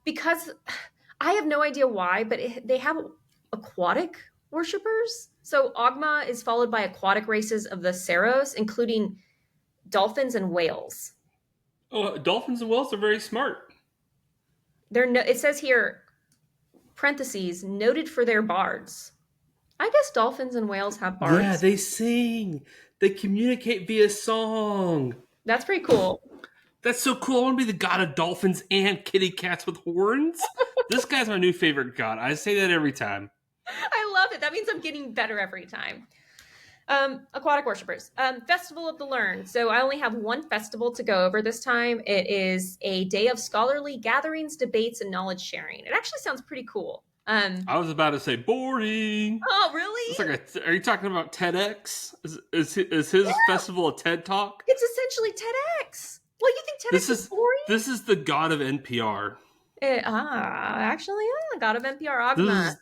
S2: because I have no idea why, but they have aquatic worshippers. So Ogma is followed by aquatic races of the Seros, including dolphins and whales.
S1: Oh, dolphins and whales are very smart.
S2: It says here, parentheses, noted for their bards. I guess dolphins and whales have bards.
S1: Yeah, they sing. They communicate via song.
S2: That's pretty cool.
S1: That's so cool. I want to be the god of dolphins and kitty cats with horns. This guy's my new favorite god. I say that every time.
S2: I love it. That means I'm getting better every time. Aquatic worshippers. Festival of the Learned. So I only have one festival to go over this time. It is a day of scholarly gatherings, debates, and knowledge sharing. It actually sounds pretty cool.
S1: I was about to say boring.
S2: Oh, really?
S1: It's like are you talking about TEDx? Is his festival a TED Talk?
S2: It's essentially TEDx. Well, you think TEDx is boring?
S1: This is the god of NPR.
S2: Actually, God of NPR, Ogma.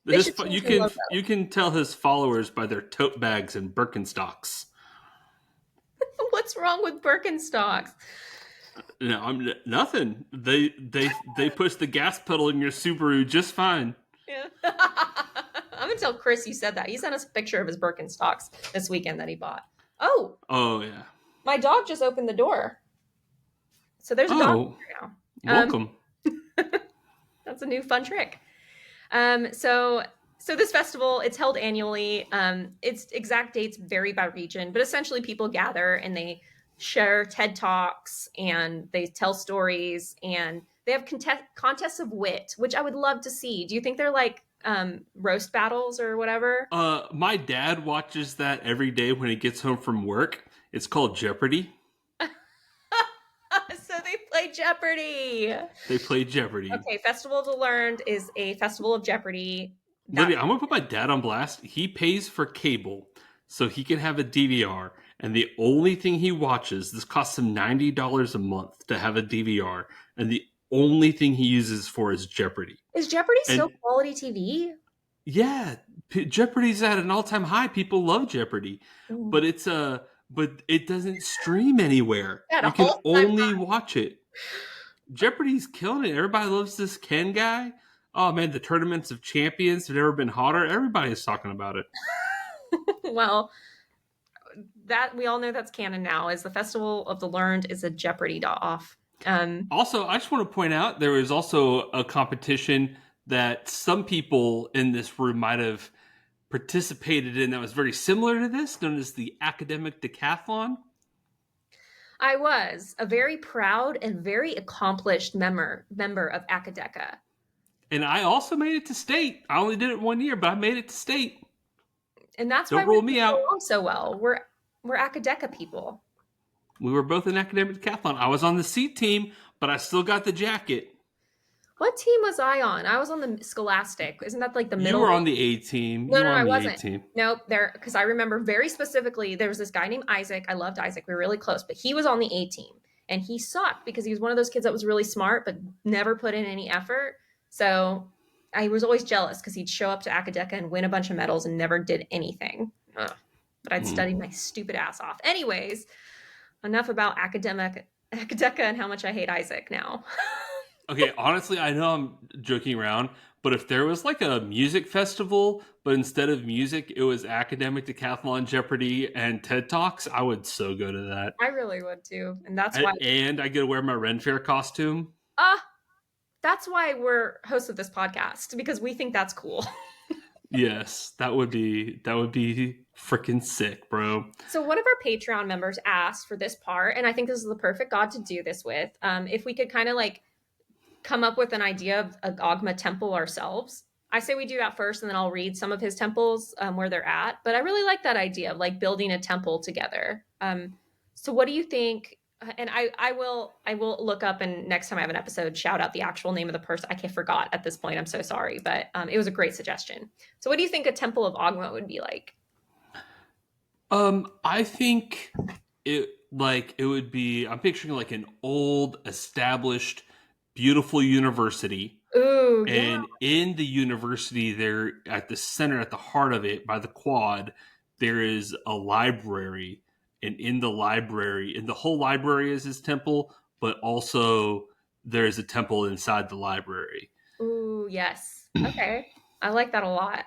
S2: They should change their logo.
S1: you can tell his followers by their tote bags and Birkenstocks.
S2: What's wrong with Birkenstocks?
S1: No, I'm nothing. They push the gas pedal in your Subaru just fine.
S2: Yeah. I'm gonna tell Chris you said that. He sent us a picture of his Birkenstocks this weekend that he bought. Oh,
S1: Oh yeah.
S2: my dog just opened the door. So there's a dog
S1: Oh,
S2: here now.
S1: welcome.
S2: That's a new fun trick. So this festival, it's held annually. Its exact dates vary by region, but essentially people gather and they share TED Talks and they tell stories and they have contests of wit, which I would love to see. Do you think they're like roast battles or whatever?
S1: My dad watches that every day when he gets home from work. It's called Jeopardy.
S2: So they play Jeopardy.
S1: They play Jeopardy.
S2: Okay, Festival of the Learned is a festival of Jeopardy.
S1: Literally, I'm gonna put my dad on blast. He pays for cable so he can have a DVR, and the only thing he watches, this costs him $90 a month to have a DVR, and the only thing he uses for is Jeopardy.
S2: Is Jeopardy
S1: And
S2: still quality TV?
S1: yeah, Jeopardy's at an all-time high. People love Jeopardy,
S2: Ooh.
S1: but but it doesn't stream anywhere.
S2: At
S1: You can
S2: all-time
S1: only watch it. Jeopardy's killing it. Everybody loves this Ken guy. Oh man, the tournaments of champions have never been hotter. Everybody's talking about it.
S2: Well, that we all know that's canon now. Is the Festival of the Learned is a Jeopardy off.
S1: Also, I just want to point out there is also a competition that some people in this room might have participated in that was very similar to this, known as the academic decathlon.
S2: I was a very proud and very accomplished member of Acadeca.
S1: And I also made it to state. I only did it 1 year, but I made it to state.
S2: And that's
S1: Don't
S2: why
S1: roll
S2: we
S1: me
S2: get
S1: out.
S2: along so well. We're Acadeca people.
S1: We were both in academic decathlon. I was on the C team, but I still got the jacket.
S2: What team was I on? I was on the Scholastic. Isn't that like the middle?
S1: You were on the A team.
S2: No,
S1: you were on
S2: I
S1: the
S2: wasn't.
S1: A team.
S2: Nope, there because I remember very specifically there was this guy named Isaac. I loved Isaac. We were really close, but he was on the A team and he sucked because he was one of those kids that was really smart but never put in any effort. So I was always jealous because he'd show up to Acadeca and win a bunch of medals and never did anything. Ugh. But I'd studied my stupid ass off. Anyways, enough about Acadeca and how much I hate Isaac now.
S1: Okay, honestly, I know I'm joking around, but if there was like a music festival, but instead of music, it was academic decathlon, Jeopardy, and TED Talks, I would so go to that.
S2: I really would too. And that's why.
S1: And I get to wear my Ren Fair costume.
S2: That's why we're hosts of this podcast, because we think that's cool.
S1: Yes, that would be freaking sick, bro.
S2: So one of our Patreon members asked for this part, and I think this is the perfect god to do this with. If we could kind of like come up with an idea of an Oghma temple ourselves. I say we do that first, and then I'll read some of his temples where they're at. But I really like that idea of like building a temple together. So what do you think? And I will look up, and next time I have an episode, shout out the actual name of the person. I forgot at this point. I'm so sorry, but it was a great suggestion. So what do you think a temple of Oghma would be like?
S1: I think it would be. I'm picturing like an old, established, beautiful university.
S2: Ooh,
S1: and in the university, there at the center, at the heart of it, by the quad, there is a library. And in the library, and the whole library is his temple, but also there is a temple inside the library.
S2: Ooh, yes. Okay. I like that a lot.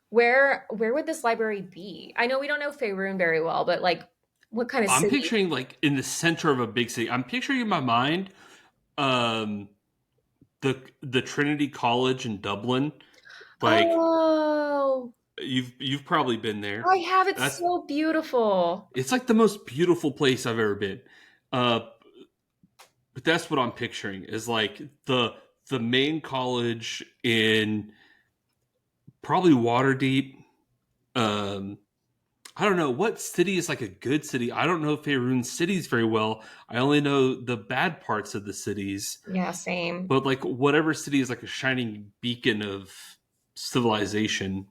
S2: Where would this library be? I know we don't know Faerun very well, but like what kind of city?
S1: I'm picturing like in the center of a big city. I'm picturing in my mind the Trinity College in Dublin. Like you've probably been there.
S2: I have. It's so beautiful.
S1: It's like the most beautiful place I've ever been. But that's what I'm picturing is like the main college in probably Waterdeep. I don't know what city is like a good city. I don't know Faerun cities very well. I only know the bad parts of the cities.
S2: Yeah, same.
S1: But like whatever city is like a shining beacon of civilization.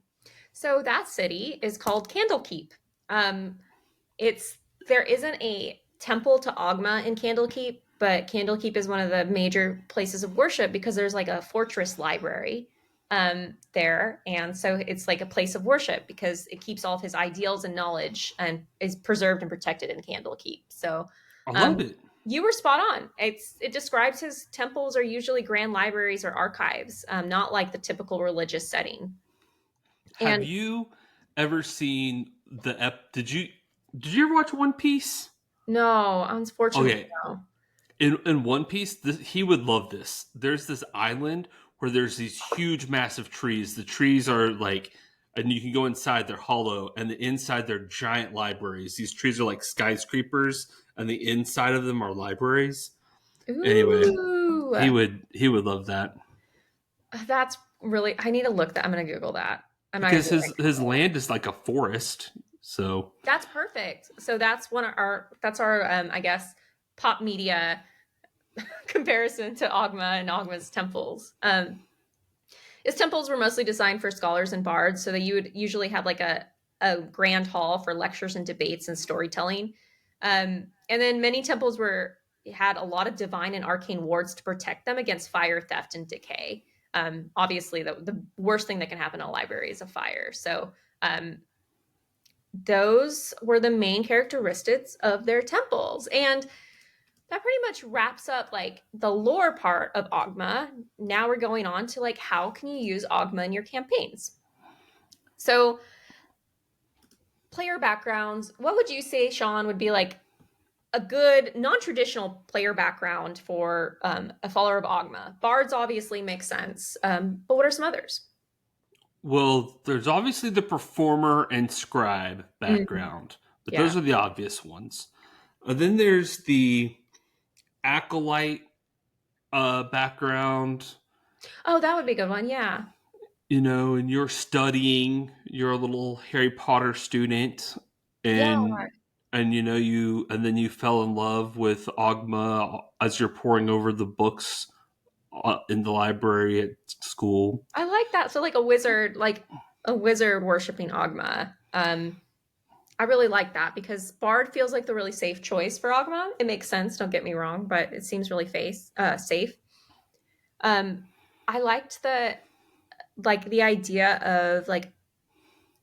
S2: So that city is called Candlekeep. There isn't a temple to Ogmah in Candlekeep, but Candlekeep is one of the major places of worship because there's like a fortress library. there. And so it's like a place of worship because it keeps all of his ideals and knowledge and is preserved and protected in Candlekeep. So
S1: I love
S2: um,
S1: it.
S2: you were spot on. It describes his temples are usually grand libraries or archives, not like the typical religious setting.
S1: Have
S2: And
S1: you ever seen the did you ever watch One Piece?
S2: no, unfortunately,
S1: Okay,
S2: no.
S1: in One Piece, he would love this. There's this island where there's these huge, massive trees. The trees are like, and you can go inside. They're hollow, and the inside they're giant libraries. These trees are like skyscrapers, and the inside of them are libraries. Anyway,
S2: Ooh,
S1: he would love that
S2: that's really. I need to look that. I'm gonna Google that. I'm not gonna
S1: because
S2: do it right
S1: his
S2: now.
S1: land is like a forest. So
S2: That's perfect. So that's one of our. That's our. I guess pop media comparison to Ogma and Ogma's temples. His temples were mostly designed for scholars and bards, so that you would usually have like a grand hall for lectures and debates and storytelling. And then many temples were had a lot of divine and arcane wards to protect them against fire, theft, and decay. Obviously, the worst thing that can happen in a library is a fire. So um, those were the main characteristics of their temples. And that pretty much wraps up like the lore part of Ogma. Now we're going on to like how can you use Ogma in your campaigns? So player backgrounds, what would you say, Sean, would be like a good non-traditional player background for a follower of Ogma? Bards obviously make sense, but what are some others?
S1: well, there's obviously the performer and scribe
S2: Mm,
S1: background, but
S2: yeah.
S1: those are the obvious ones. Then there's the acolyte background,
S2: Oh, that would be a good one. Yeah.
S1: and you're studying, you're a little Harry Potter student,
S2: Yeah.
S1: and and then you fell in love with Ogma as you're poring over the books in the library at school.
S2: I like that. So like a wizard worshiping Ogma. I really like that because Bard feels like the really safe choice for Ogma. It makes sense, don't get me wrong, but it seems really safe. Um, I liked the idea of like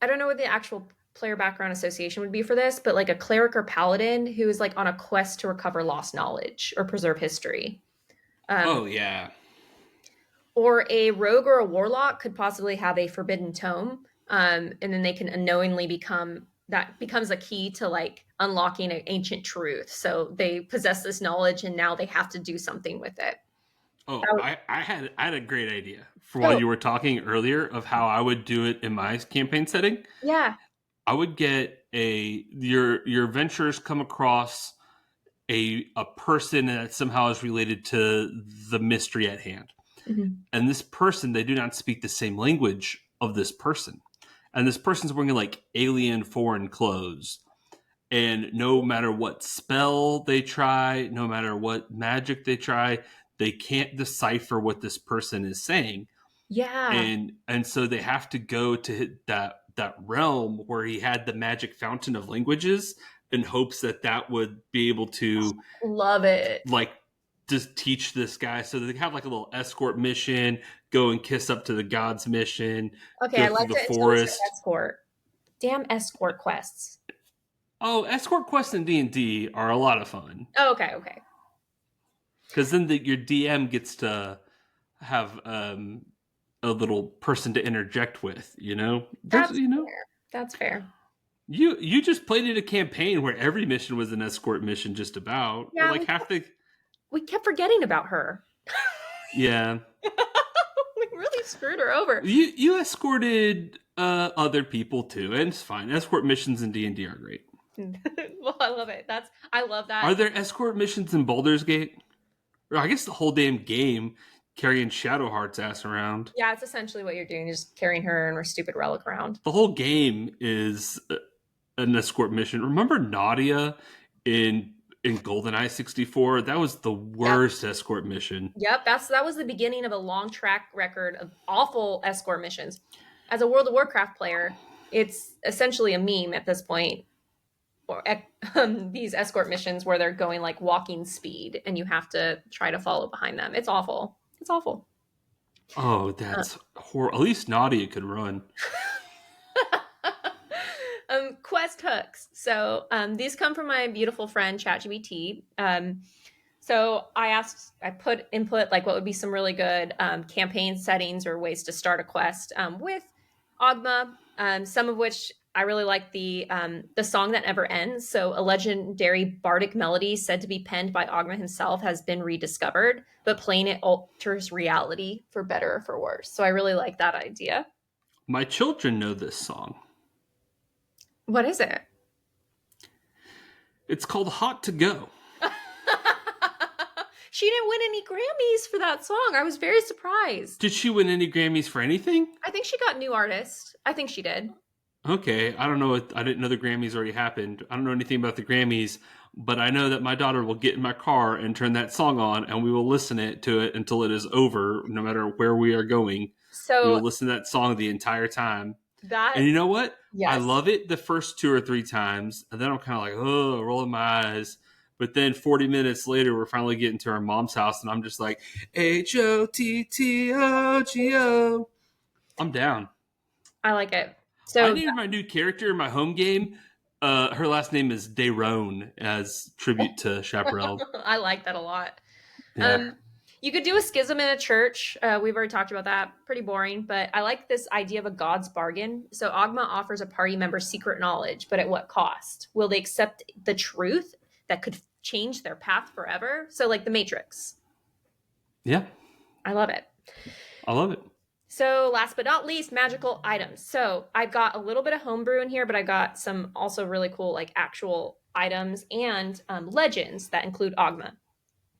S2: I don't know what the actual player background association would be for this, but like a cleric or paladin who is like on a quest to recover lost knowledge or preserve history. Um,
S1: Oh yeah.
S2: or a rogue or a warlock could possibly have a forbidden tome, and then they can unknowingly become that becomes a key to like unlocking an ancient truth. So they possess this knowledge, and now they have to do something with it.
S1: Oh,
S2: That
S1: I had a great idea for while
S2: oh
S1: you were talking earlier of how I would do it in my campaign setting.
S2: yeah.
S1: I would get your adventurers come across a person that somehow is related to the mystery at hand.
S2: Mhm.
S1: And this person, they do not speak the same language of this person. And this person's wearing like alien foreign clothes. And no matter what spell they try, no matter what magic they try, they can't decipher what this person is saying.
S2: Yeah.
S1: And so they have to go to that realm where he had the magic fountain of languages in hopes that that would be able to
S2: Love it.
S1: like just teach this guy. So they have like a little escort mission, go and kiss up to the gods mission,
S2: Okay,
S1: go
S2: I
S1: through
S2: liked
S1: the
S2: it until we said
S1: forest.
S2: escort. Damn escort quests.
S1: Oh, escort quests in D&D are a lot of fun
S2: Oh, okay, okay.
S1: because then your DM gets to have a little person to interject with. There's
S2: That's fair. That's fair.
S1: you just played in a campaign where every mission was an escort mission, just about, or
S2: Yeah,
S1: like half the.
S2: we kept forgetting about her.
S1: Yeah,
S2: We really screwed her over.
S1: you escorted other people too, and it's fine. Escort missions in D&D are great.
S2: Well, I love it. I love
S1: Are
S2: that.
S1: there escort missions in Baldur's Gate? Or I guess the whole damn game carrying Shadowheart's ass around.
S2: Yeah, it's essentially what you're doing, just carrying her and her stupid relic around.
S1: The whole game is an escort mission. Remember Nadia in GoldenEye 64? That was the
S2: Yep.
S1: worst escort mission.
S2: Yep. That was the beginning of a long track record of awful escort missions. As a World of Warcraft player, it's essentially a meme at this point. Or these escort missions where they're going like walking speed and you have to try to follow behind them. It's awful. It's awful.
S1: Oh,
S2: Uh,
S1: that's horrible. At least Nadia could run.
S2: quest hooks. So these come from my beautiful friend ChatGPT. So I put input like what would be some really good campaign settings or ways to start a quest with Ogma. Some of which I really like the song that never ends. So a legendary bardic melody said to be penned by Ogma himself has been rediscovered, but playing it alters reality for better or for worse. So I really like that idea.
S1: My children know this song.
S2: What is it?
S1: It's called Hot to Go.
S2: She didn't win any Grammys for that song. I was very surprised.
S1: Did she win any Grammys for anything?
S2: I think she got new artist. I think she did.
S1: Okay, I don't know. I didn't know the Grammys already happened. I don't know anything about the Grammys, but I know that my daughter will get in my car and turn that song on, and we will listen to it until it is over, no matter where we are going. We
S2: So
S1: will listen to that song the entire time.
S2: that
S1: And you know what? I
S2: yes.
S1: love it the first 2 or 3 times, and then I'm kind of like, oh, rolling my eyes. But then 40 minutes later, we're finally getting to our mom's house, and I'm just like, HOTTOGO. I'm down.
S2: I like it.
S1: I
S2: So
S1: named my new character in my home game. Her last name is Dayrone as tribute to Chaparral.
S2: I like that a lot.
S1: Yeah.
S2: Um, you could do a schism in a church. We've already talked about that. Pretty boring, but I like this idea of a God's bargain. So Ogma offers a party member secret knowledge, but at what cost? Will they accept the truth that could change their path forever? So like the Matrix.
S1: Yeah.
S2: I love it.
S1: I love it.
S2: So last but not least, magical items. So I've got a little bit of homebrew in here, but I got some also really cool like actual items and legends that include Ogma.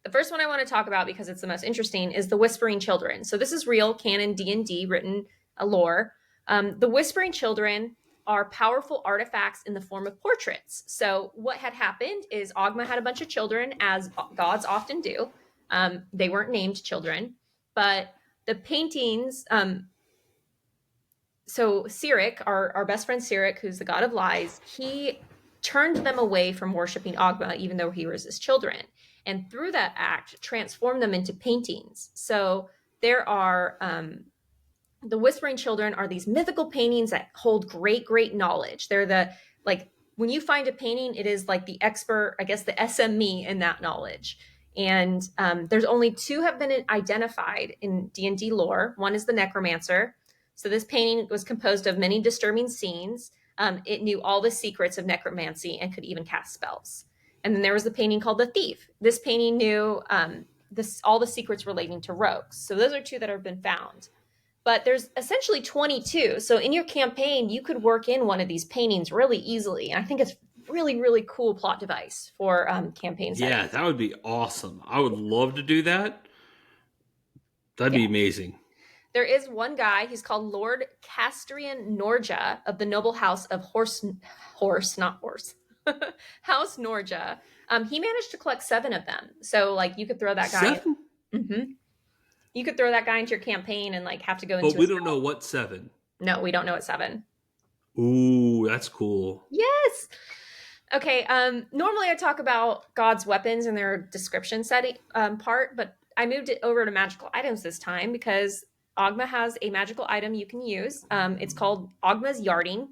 S2: The first one I want to talk about because it's the most interesting is the Whispering Children. So this is real canon D&D written lore. The Whispering Children are powerful artifacts in the form of portraits. So what had happened is Ogma had a bunch of children, as gods often do. They weren't named children, but the paintings. So Cyric, our best friend Cyric, who's the god of lies, he turned them away from worshiping Ogma, even though he was his children, and through that act, transformed them into paintings. So there are the Whispering Children are these mythical paintings that hold great knowledge. They're the like when you find a painting, it is like the expert, I guess the SME in that knowledge. And there's only two have been identified in D&D lore. One is the Necromancer. So this painting was composed of many disturbing scenes. It knew all the secrets of necromancy and could even cast spells. And then there was the painting called the Thief. This painting knew all the secrets relating to rogues. So those are two that have been found. But there's essentially 22. So in your campaign, you could work in one of these paintings really easily. And I think it's really cool plot device for campaign settings.
S1: Yeah, that would be awesome. I would love to do that. That'd
S2: Yeah.
S1: be amazing.
S2: There is one guy, he's called Lord Castrian Norja of the noble house of not horse, House Norja. He managed to collect 7 of them. So like you could throw that guy.
S1: 7?
S2: Mm-hmm. You could throw that guy into your campaign and like have to go into.
S1: But we don't know what 7.
S2: No, we don't know it's 7.
S1: Ooh, that's cool.
S2: Yes. Okay. Normally I talk about God's weapons and their description setting part, but I moved it over to magical items this time because Ogma has a magical item you can use. It's called Ogma's Yarding.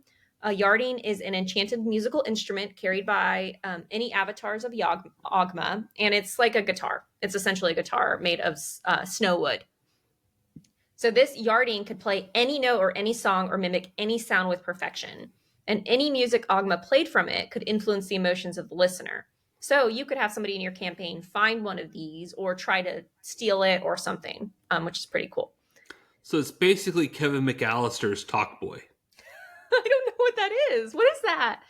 S2: Yarding is an enchanted musical instrument carried by any avatars of Ogma, and it's like a guitar. It's essentially a guitar made of snow wood. So this yarding could play any note or any song or mimic any sound with perfection. And any music Ogma played from it could influence the emotions of the listener. So you could have somebody in your campaign find one of these or try to steal it or something, which is pretty cool.
S1: So it's basically Kevin McAllister's Talk Boy.
S2: I don't know what that is. What is that?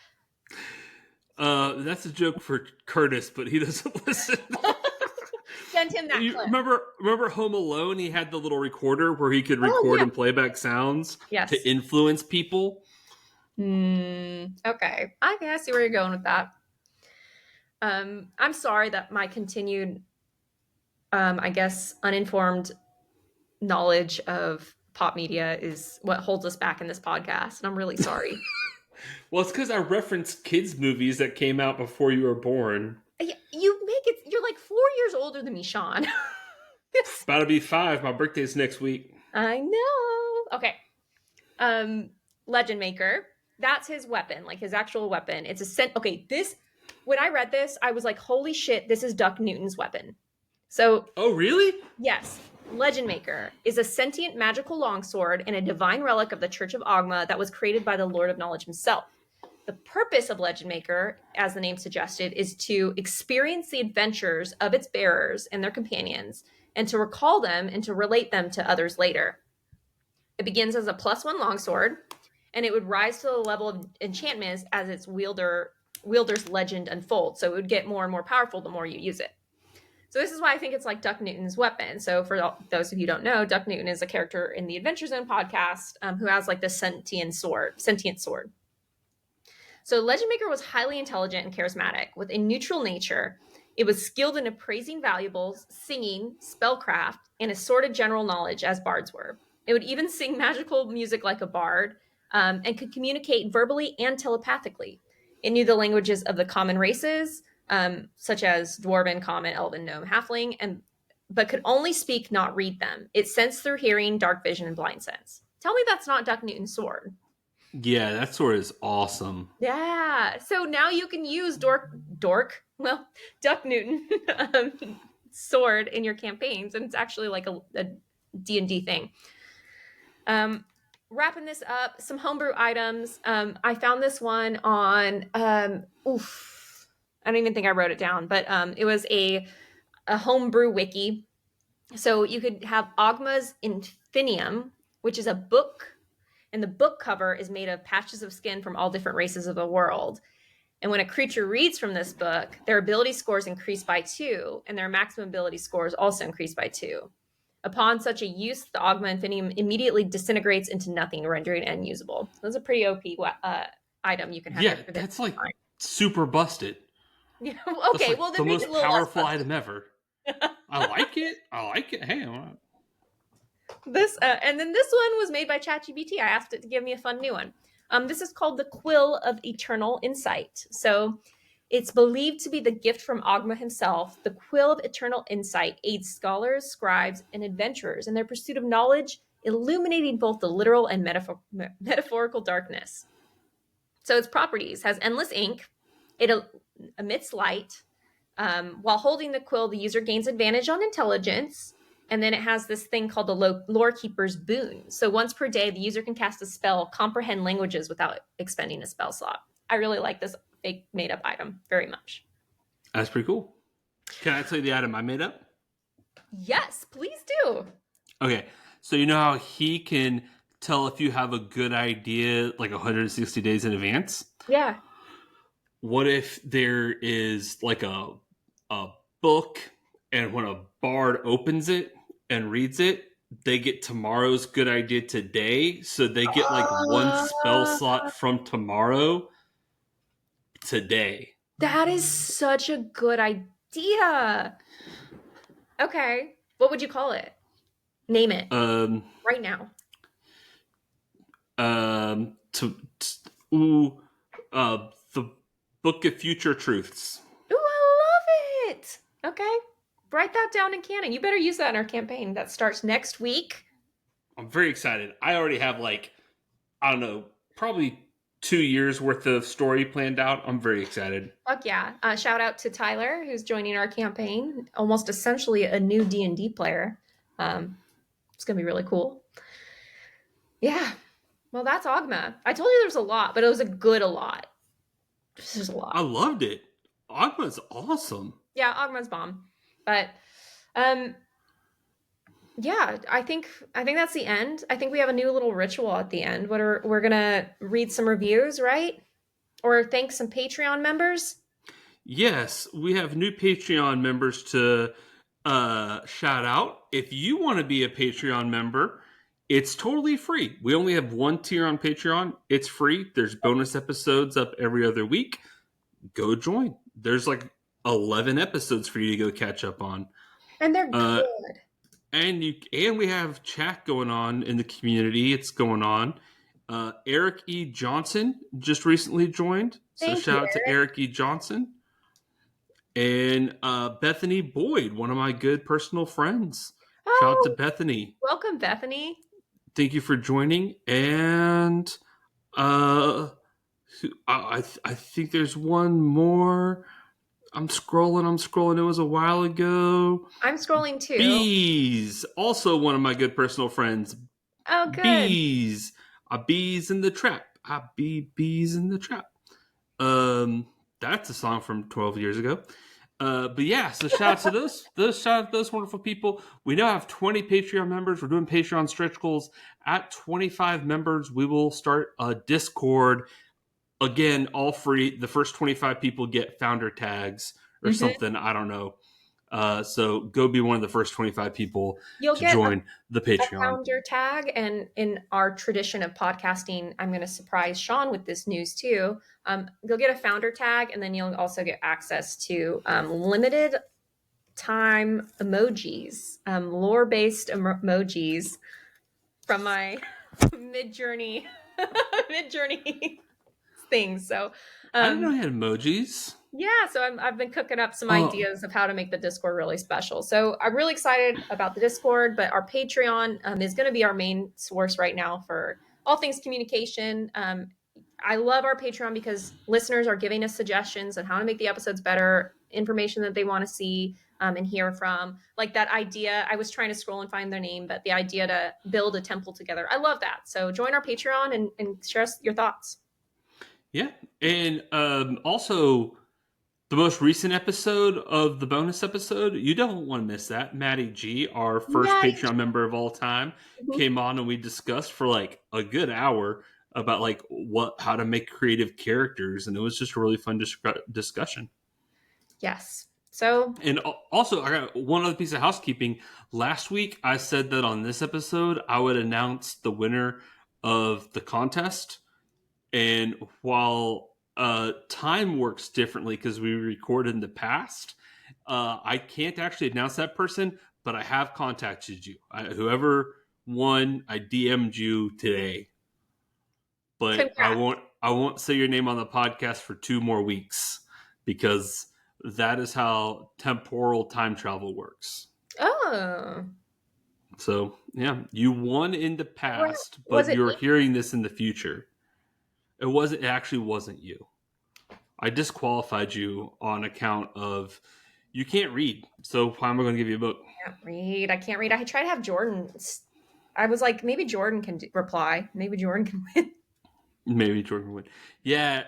S1: That's a joke for Curtis, but he doesn't listen.
S2: Send him that clip.
S1: Remember Home Alone? He had the little recorder where he could record and play back sounds to influence people.
S2: Okay. I see where you're going with that. I'm sorry that my continued, I guess, uninformed knowledge of pop media is what holds us back in this podcast, and I'm really sorry.
S1: Well, it's because I referenced kids' movies that came out before you were born.
S2: You're like 4 years older than me, Sean.
S1: About to be 5. My birthday's next week.
S2: I know. Okay. Legend Maker. That's his weapon, like his actual weapon. It's a okay, this when I read this, I was like, holy shit, this is Duck Newton's weapon. So
S1: Oh, really?
S2: yes, Legend Maker is a sentient magical longsword and a divine relic of the Church of Ogma that was created by the Lord of Knowledge himself. The purpose of Legend Maker, as the name suggested, is to experience the adventures of its bearers and their companions, and to recall them and to relate them to others later. It begins as a +1 longsword, and it would rise to the level of enchantment as its wielder's legend unfolds. So it would get more and more powerful the more you use it. So this is why I think it's like Duck Newton's weapon. So for those of you who don't know, Duck Newton is a character in the Adventure Zone podcast who has like this sentient sword. So Legend Maker was highly intelligent and charismatic with a neutral nature. It was skilled in appraising valuables, singing, spellcraft, and assorted general knowledge as bards were. It would even sing magical music like a bard and could communicate verbally and telepathically. It knew the languages of the common races, such as Dwarven, Common, Elven, Gnome, Halfling, but could only speak, not read them. It sensed through hearing, dark vision, and blind sense. Tell me that's not Duck Newton's sword.
S1: Yeah, that sword is awesome.
S2: Yeah. So now you can use Duck Newton sword in your campaigns, and it's actually like a D&D thing. Wrapping this up, some homebrew items. I found this one on I don't even think I wrote it down, but it was a homebrew wiki. So you could have Ogmah's Infinium, which is a book, and the book cover is made of patches of skin from all different races of the world. And when a creature reads from this book, their ability scores increase by 2, and their maximum ability scores also increase by 2. Upon such a use, the Ogmah Infinium immediately disintegrates into nothing, rendering it unusable. So that's a pretty OP item you can have.
S1: Yeah, that's like super busted.
S2: Yeah,
S1: That's
S2: okay,
S1: like
S2: well
S1: the
S2: then make it
S1: most
S2: a little less
S1: powerful
S2: busted.
S1: item ever. I like it. I like it. Hey,
S2: This and then this one was made by ChatGPT. I asked it to give me a fun new one. This is called the Quill of Eternal Insight. So it's believed to be the gift from Ogma himself. The Quill of Eternal Insight aids scholars, scribes, and adventurers in their pursuit of knowledge, illuminating both the literal and metaphorical darkness. So its properties has endless ink. It emits light. While holding the quill, the user gains advantage on intelligence. And then it has this thing called the Lore Keeper's Boon. So once per day, the user can cast a spell, comprehend languages without expending a spell slot. I really like this fake made up item very much.
S1: that's pretty cool. Can I tell you the item I made up?
S2: Yes, please do.
S1: Okay, so you know how he can tell if you have a good idea like 160 days in advance?
S2: Yeah.
S1: What if there is like a book, and when a bard opens it and reads it, they get tomorrow's good idea today, so they get like one spell slot from tomorrow today.
S2: That is such a good idea. Okay. What would you call it? Name it
S1: Um
S2: right now.
S1: ooh, the Book of Future Truths.
S2: Ooh, I love it. Okay. Write that down in canon. You better use that in our campaign that starts next week.
S1: I'm very excited. I already have like, I don't know, probably 2 years worth of story planned out. I'm very excited.
S2: Fuck yeah. Shout out to Tyler, who's joining our campaign. Almost essentially a new D&D player. It's going to be really cool. Yeah. Well, that's Ogma. I told you there was a lot, but it was a good a lot. There's a lot.
S1: I loved it. Ogma's awesome.
S2: Yeah, Ogma's bomb. But yeah, I think that's the end. I think we have a new little ritual at the end. We're gonna read some reviews, right? Or thank some Patreon members.
S1: Yes, we have new Patreon members to shout out. If you want to be a Patreon member, it's totally free. We only have one tier on Patreon. It's free. There's bonus episodes up every other week. Go join. There's like 11 episodes for you to go catch up on.
S2: And they're good.
S1: And we have chat going on in the community. It's going on. Eric E. Johnson just recently joined. So shout out to Eric E. Johnson. And Bethany Boyd, one of my good personal friends. Shout out to Bethany.
S2: Welcome, Bethany.
S1: thank you for joining. And uh, I think there's one more. I'm scrolling. I'm scrolling. It was a while ago.
S2: I'm scrolling too.
S1: Bees, also one of my good personal friends.
S2: Oh, good.
S1: Bees, a bees in the trap. I be bees in the trap. That's a song from 12 years ago. But yeah, so shout out to those wonderful people. We now have 20 Patreon members. We're doing Patreon stretch goals. At 25 members, we will start a Discord. Again, all free. The first 25 people get founder tags or
S2: Hmm.
S1: something. I don't know. So go be one of the first 25 people
S2: You'll
S1: to
S2: get
S1: join the
S2: a
S1: Patreon.
S2: founder tag, and in our tradition of podcasting, I'm going to surprise Sean with this news too. You'll get a founder tag, and then you'll also get access to limited time emojis, lore-based emojis from my mid-journey mid-journey things. So
S1: I didn't know
S2: um,
S1: you had emojis.
S2: yeah, so I've been cooking up some
S1: Oh,
S2: ideas of how to make the Discord really special. So I'm really excited about the Discord, but our Patreon is going to be our main source right now for all things communication. I love our Patreon because listeners are giving us suggestions on how to make the episodes better, information that they want to see and hear from. Like that idea, I was trying to scroll and find their name, but the idea to build a temple together. I love that. So join our Patreon and share us your thoughts.
S1: yeah. And also, the most recent episode of the bonus episode, you don't want to miss that. Maddie G, our first
S2: Maddie.
S1: Patreon member of all time, came on and we discussed for like a good hour about like how to make creative characters, and it was just a really fun discussion.
S2: Yes. So
S1: And also, I got one other piece of housekeeping. Last week, I said that on this episode, I would announce the winner of the contest. And while time works differently because we record in the past, I can't actually announce that person, but I have contacted you. Whoever won, I DM'd you today, but
S2: congrats.
S1: I won't say your name on the podcast for 2 more weeks because that is how temporal time travel works.
S2: Oh,
S1: So yeah, you won in the past,
S2: was
S1: but
S2: it
S1: you're
S2: me?
S1: hearing this in the future. It actually wasn't you. I disqualified you on account of you can't read. So why am I going to give you a book?
S2: I can't read. I can't read. I tried to have Jordan. I was like, maybe Jordan can reply. Maybe Jordan can win.
S1: Maybe Jordan would. Yeah,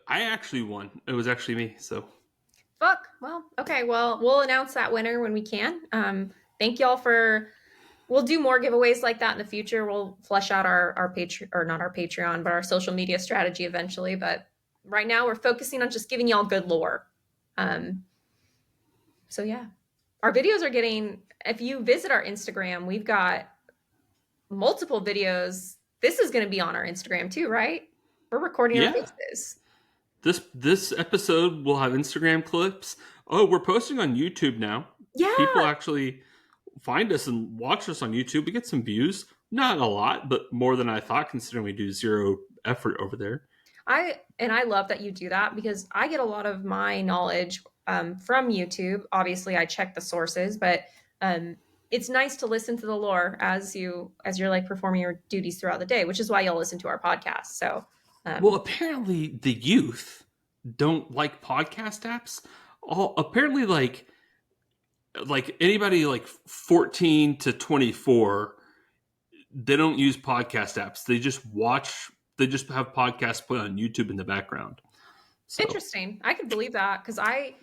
S1: I actually won. It was actually me. So
S2: Fuck. Well, okay. Well, we'll announce that winner when we can. Thank y'all for. We'll do more giveaways like that in the future. We'll flesh out our Patreon, or not our Patreon, but our social media strategy eventually. But right now, we're focusing on just giving y'all good lore. Um, so yeah, our videos are getting. If you visit our Instagram, we've got multiple videos. This is going to be on our Instagram too, right? We're recording our
S1: yeah,
S2: faces.
S1: this episode will have Instagram clips. Oh, we're posting on YouTube now. People
S2: Yeah,
S1: actually find us and watch us on YouTube. We get some views, not a lot, but more than I thought, considering we do zero effort over there.
S2: I love that you do that because I get a lot of my knowledge from YouTube. Obviously, I check the sources, but um, it's nice to listen to the lore as you're like performing your duties throughout the day, which is why you'll listen to our podcast. So,
S1: Well,
S2: um,
S1: apparently the youth don't like podcast apps. Apparently, like anybody like 14 to 24, they don't use podcast apps. They just watch. They just have podcasts play on YouTube in the background. So
S2: interesting. I could believe that because I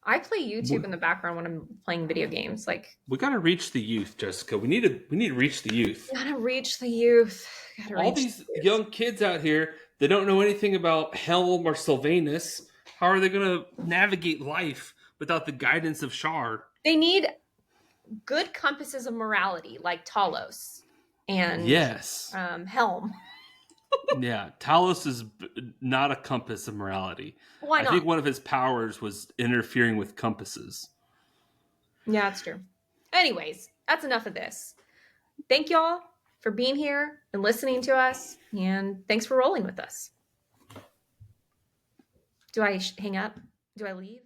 S2: play YouTube in the background when I'm playing video games. Like,
S1: we got to reach the youth, Jessica. We need to reach the youth.
S2: gotta reach the youth. Gotta
S1: All
S2: reach
S1: these
S2: the youth.
S1: young kids out here, they don't know anything about Helm or Sylvanus. How are they going to navigate life without the guidance of Shar?
S2: They need good compasses of morality, like Talos and
S1: Yes.
S2: Helm.
S1: Yeah, Talos is not a compass of morality.
S2: Why
S1: I
S2: not?
S1: think one of his powers was interfering with compasses.
S2: Yeah, that's true. Anyways, that's enough of this. Thank y'all for being here and listening to us, and thanks for rolling with us. Do I hang up? Do I leave?